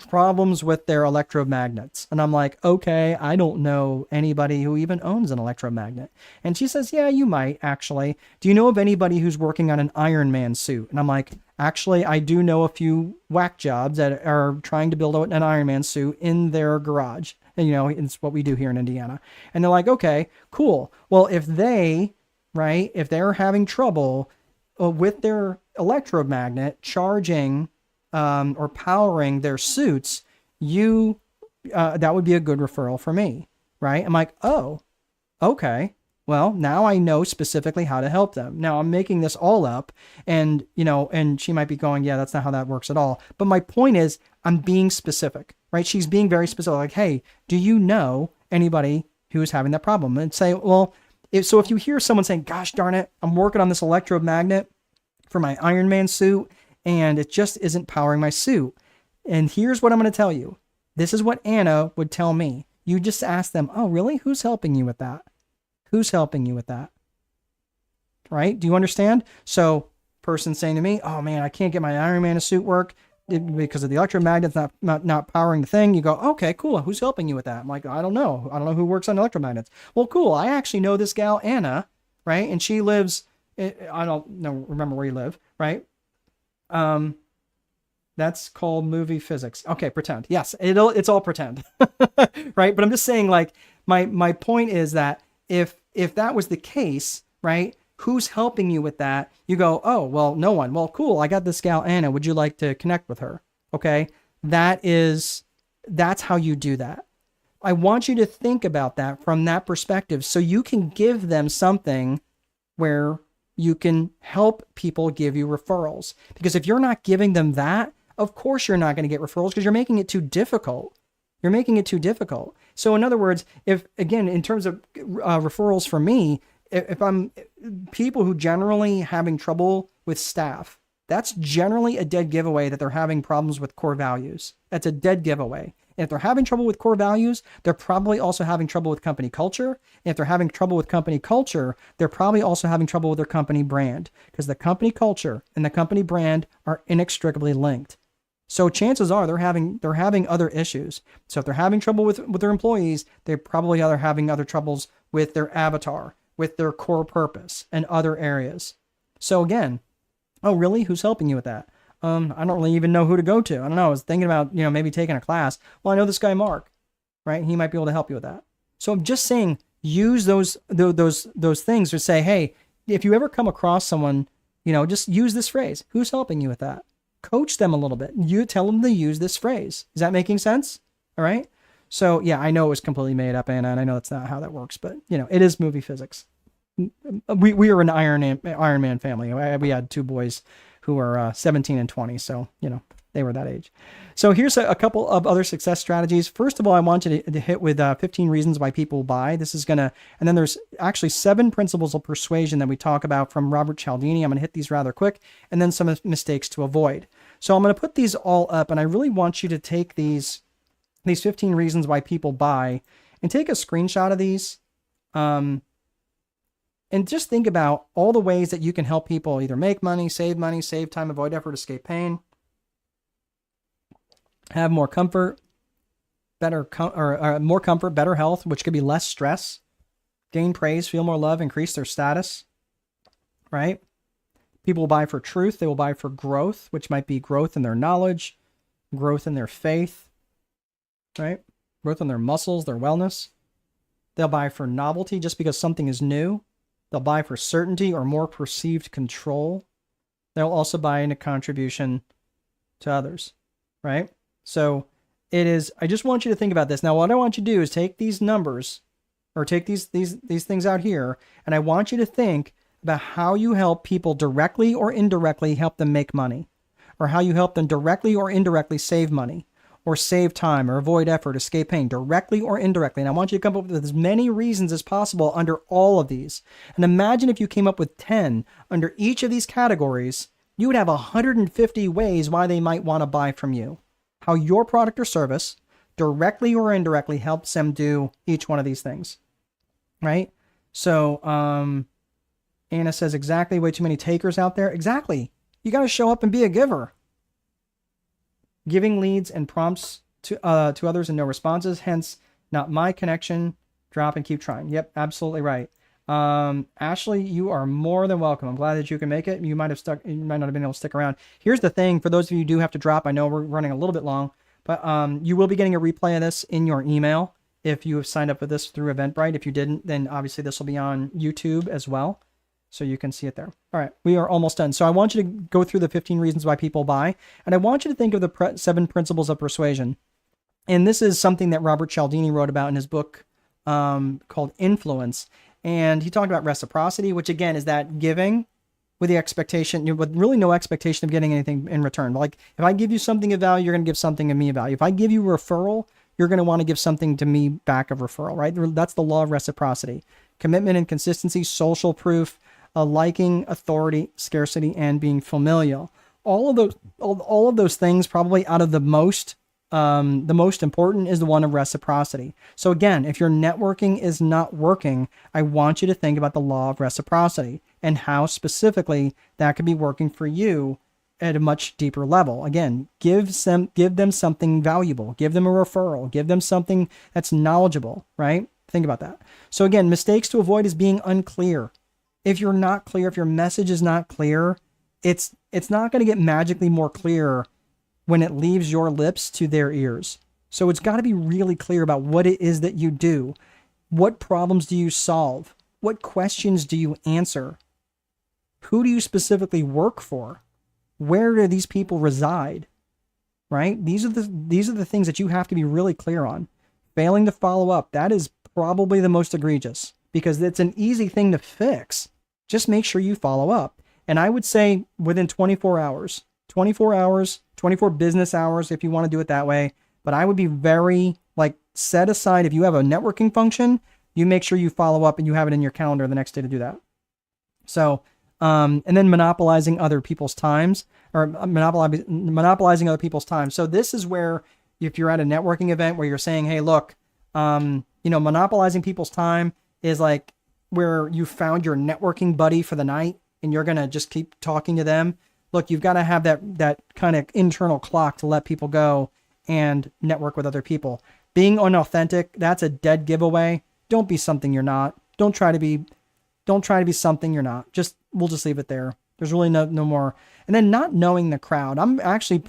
problems with their electromagnets. And I'm like, okay, I don't know anybody who even owns an electromagnet. And she says, yeah, you might actually. Do you know of anybody who's working on an Iron Man suit? And I'm like, actually, I do know a few whack jobs that are trying to build an Iron Man suit in their garage. And, it's what we do here in Indiana. And they're like, okay, cool. Well, if they're having trouble with their electromagnet charging or powering their suits, that would be a good referral for me, right? I'm like, oh, okay. Well, now I know specifically how to help them. Now I'm making this all up and she might be going, yeah, that's not how that works at all. But my point is I'm being specific, right? She's being very specific. Like, hey, do you know anybody who is having that problem? And say, well, if you hear someone saying, gosh darn it, I'm working on this electromagnet for my Iron Man suit and it just isn't powering my suit. And here's what I'm going to tell you. This is what Anna would tell me. You just ask them, oh, really? Who's helping you with that? Who's helping you with that? Right? Do you understand? So person saying to me, oh man, I can't get my Iron Man suit work because of the electromagnets not powering the thing. You go, okay, cool. Who's helping you with that? I'm like, I don't know. I don't know who works on electromagnets. Well, cool. I actually know this gal, Anna, right? And she lives, I don't know, remember where you live, right? That's called movie physics. Okay, pretend. Yes, it's all pretend, right? But I'm just saying, like, my point is that if that was the case, right, who's helping you with that? You go, oh, well, no one. Well, cool. I got this gal, Anna. Would you like to connect with her? Okay. That's how you do that. I want you to think about that from that perspective so you can give them something where you can help people give you referrals. Because if you're not giving them that, of course you're not going to get referrals because you're making it too difficult. You're making it too difficult. So in other words, if again, in terms of referrals for me, if I'm people who generally having trouble with staff, that's generally a dead giveaway that they're having problems with core values. That's a dead giveaway. And if they're having trouble with core values, they're probably also having trouble with company culture. And if they're having trouble with company culture, they're probably also having trouble with their company brand because the company culture and the company brand are inextricably linked. So chances are they're having other issues. So if they're having trouble with their employees, they're probably having other troubles with their avatar, with their core purpose and other areas. So again, oh really? Who's helping you with that? I don't really even know who to go to. I don't know. I was thinking about, maybe taking a class. Well, I know this guy, Mark, right? He might be able to help you with that. So I'm just saying, use those things to say, hey, if you ever come across someone, just use this phrase. Who's helping you with that? Coach them a little bit. You tell them to use this phrase. Is that making sense? All right. So yeah, I know it was completely made up, Anna, and I know that's not how that works, but it is movie physics. We are an Iron Man family. We had two boys who are 17 and 20. So, they were that age. So here's a couple of other success strategies. First of all, I want you to hit with 15 reasons why people buy. And then there's actually 7 principles of persuasion that we talk about from Robert Cialdini. I'm going to hit these rather quick, and then some mistakes to avoid. So I'm going to put these all up, and I really want you to take these 15 reasons why people buy and take a screenshot of these And just think about all the ways that you can help people either make money, save time, avoid effort, escape pain, have more comfort, more comfort, better health, which could be less stress, gain praise, feel more love, increase their status, right? People will buy for truth. They will buy for growth, which might be growth in their knowledge, growth in their faith, right? Growth in their muscles, their wellness. They'll buy for novelty just because something is new. They'll buy for certainty or more perceived control. They'll also buy in a contribution to others, right? So it is, I just want you to think about this. Now, what I want you to do is take these numbers or take these things out here, and I want you to think about how you help people directly or indirectly help them make money, or how you help them directly or indirectly save money, or save time, or avoid effort, escape pain, directly or indirectly. And I want you to come up with as many reasons as possible under all of these. And imagine if you came up with 10 under each of these categories, you would have 150 ways why they might want to buy from you. How your product or service directly or indirectly helps them do each one of these things, right? So, Anna says, exactly, way too many takers out there. Exactly. You got to show up and be a giver. Giving leads and prompts to others and no responses, hence not my connection. Drop and keep trying. Yep, absolutely right. Ashley, you are more than welcome. I'm glad that you can make it. You might not have been able to stick around. Here's the thing, for those of you who do have to drop, I know we're running a little bit long, but you will be getting a replay of this in your email if you have signed up with this through Eventbrite. If you didn't, then obviously this will be on YouTube as well, so you can see it there. All right, we are almost done. So I want you to go through the 15 reasons why people buy, and I want you to think of the 7 principles of persuasion. And this is something that Robert Cialdini wrote about in his book called Influence. And he talked about reciprocity, which again is that giving with the expectation, with really no expectation of getting anything in return. Like if I give you something of value, you're going to give something to me of value. If I give you a referral, you're going to want to give something to me back of referral, right? That's the law of reciprocity. Commitment and consistency, social proof, liking, authority, scarcity, and being familial. All of those things, probably out of the most important is the one of reciprocity. So again, if your networking is not working, I want you to think about the law of reciprocity and how specifically that could be working for you at a much deeper level. Again, give them something valuable, give them a referral, give them something that's knowledgeable, right? Think about that. So again, mistakes to avoid is being unclear. If you're not clear, if your message is not clear, it's not going to get magically more clear when it leaves your lips to their ears. So it's got to be really clear about what it is that you do. What problems do you solve? What questions do you answer? Who do you specifically work for? Where do these people reside? Right? These are the things that you have to be really clear on. Failing to follow up, that is probably the most egregious because it's an easy thing to fix. Just make sure you follow up. And I would say within 24 hours, 24 business hours, if you want to do it that way. But I would be very set aside, if you have a networking function, you make sure you follow up and you have it in your calendar the next day to do that. So, and then monopolizing other people's times or monopolizing other people's time. So this is where, if you're at a networking event where you're saying, hey, look, monopolizing people's time is like where you found your networking buddy for the night and you're going to just keep talking to them. Look, you've got to have that kind of internal clock to let people go and network with other people. Being unauthentic, that's a dead giveaway. Don't be something you're not. Don't try to be something you're not. We'll just leave it there. There's really no more. And then not knowing the crowd. I'm actually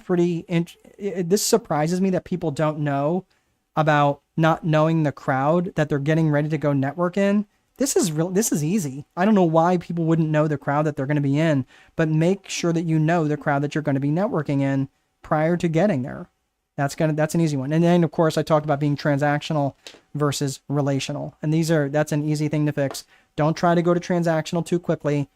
this surprises me that people don't know about not knowing the crowd that they're getting ready to go network in. This is easy. I don't know why people wouldn't know the crowd that they're going to be in, but make sure that you know the crowd that you're going to be networking in prior to getting there. That's an easy one. And then of course I talked about being transactional versus relational. And that's an easy thing to fix. Don't try to go to transactional too quickly,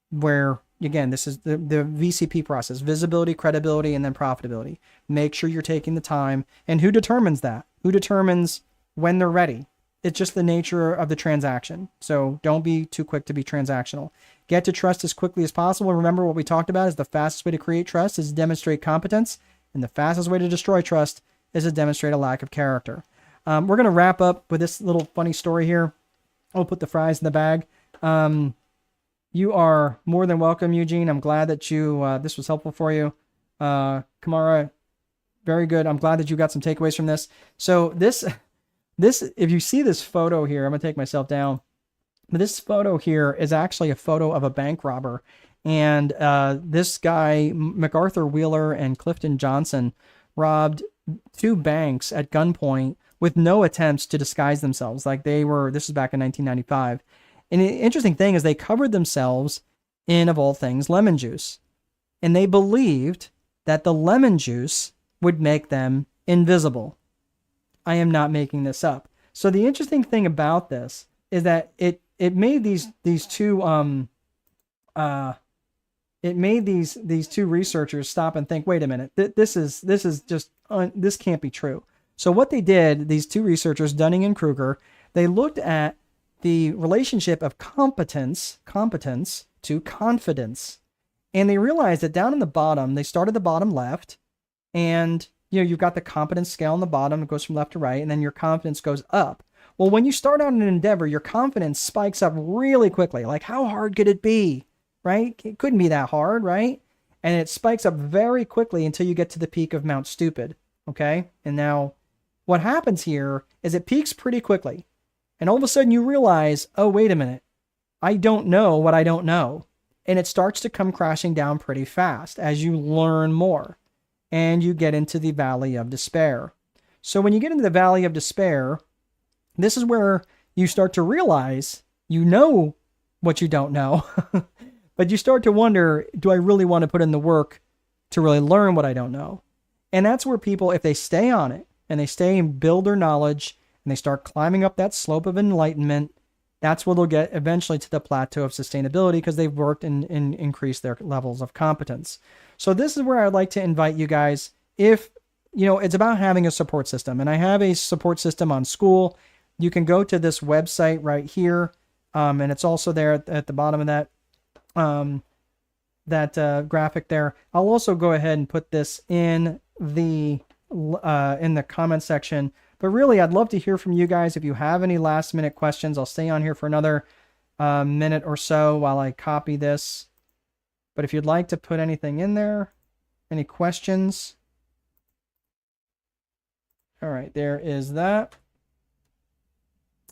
where again, this is the VCP process: visibility, credibility, and then profitability. Make sure you're taking the time. And who determines that? Who determines when they're ready? It's just the nature of the transaction. So don't be too quick to be transactional. Get to trust as quickly as possible. Remember what we talked about is the fastest way to create trust is to demonstrate competence. And the fastest way to destroy trust is to demonstrate a lack of character. We're going to wrap up with this little funny story here. I'll put the fries in the bag. You are more than welcome, Eugene. I'm glad that this was helpful for you. Kamara, very good. I'm glad that you got some takeaways from this. So this, if you see this photo here, I'm gonna take myself down. But this photo here is actually a photo of a bank robber, and this guy, MacArthur Wheeler and Clifton Johnson, robbed two banks at gunpoint with no attempts to disguise themselves. Like this was back in 1995. And the interesting thing is they covered themselves in, of all things, lemon juice. And they believed that the lemon juice would make them invisible. I am not making this up. So the interesting thing about this is that it made these two researchers stop and think, wait a minute, this can't be true. So what they did, these two researchers, Dunning and Kruger, they looked at the relationship of competence to confidence. And they realized that down in the bottom, they started the bottom left, and you've got the competence scale on the bottom, it goes from left to right, and then your confidence goes up. Well, when you start out in an endeavor, your confidence spikes up really quickly. Like, how hard could it be, right? It couldn't be that hard, right? And it spikes up very quickly until you get to the peak of Mount Stupid, okay? And now what happens here is it peaks pretty quickly. And all of a sudden you realize, oh, wait a minute, I don't know what I don't know. And it starts to come crashing down pretty fast as you learn more and you get into the valley of despair. So when you get into the valley of despair, this is where you start to realize you know what you don't know, but you start to wonder, do I really want to put in the work to really learn what I don't know? And that's where people, if they stay on it and they stay and build their knowledge and they start climbing up that slope of enlightenment, that's where they'll get eventually to the plateau of sustainability because they've worked and increased their levels of competence. So this is where I'd like to invite you guys, if, it's about having a support system. And I have a support system on School. You can go to this website right here. And it's also there at the bottom of that graphic there. I'll also go ahead and put this in the comment section. But really, I'd love to hear from you guys. If you have any last minute questions, I'll stay on here for another minute or so while I copy this. But if you'd like to put anything in there, any questions? All right, there is that.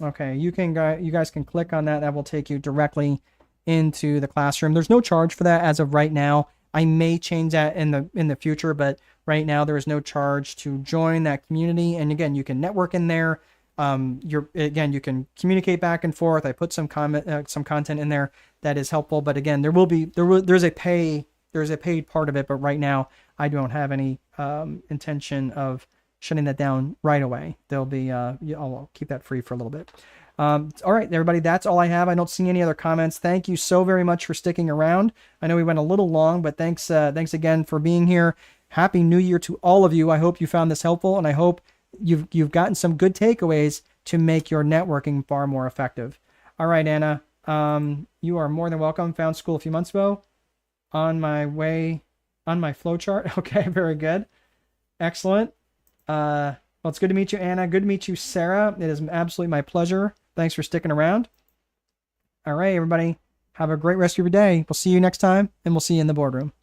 Okay, you guys can click on that. That will take you directly into the classroom. There's no charge for that as of right now. I may change that in the future, but right now there is no charge to join that community. And again, you can network in there. You can communicate back and forth. I put some content in there that is helpful. But again, there's a paid part of it. But right now, I don't have any intention of shutting that down right away. There'll be I'll keep that free for a little bit. All right, everybody, that's all I have. I don't see any other comments. Thank you so very much for sticking around. I know we went a little long, but thanks again for being here. Happy New Year to all of you. I hope you found this helpful, and I hope you've gotten some good takeaways to make your networking far more effective. All right, Anna, you are more than welcome. Found School a few months ago. On my flowchart. Okay, very good. Excellent. Well, it's good to meet you, Anna. Good to meet you, Sarah. It is absolutely my pleasure. Thanks for sticking around. All right, everybody. Have a great rest of your day. We'll see you next time, and we'll see you in the boardroom.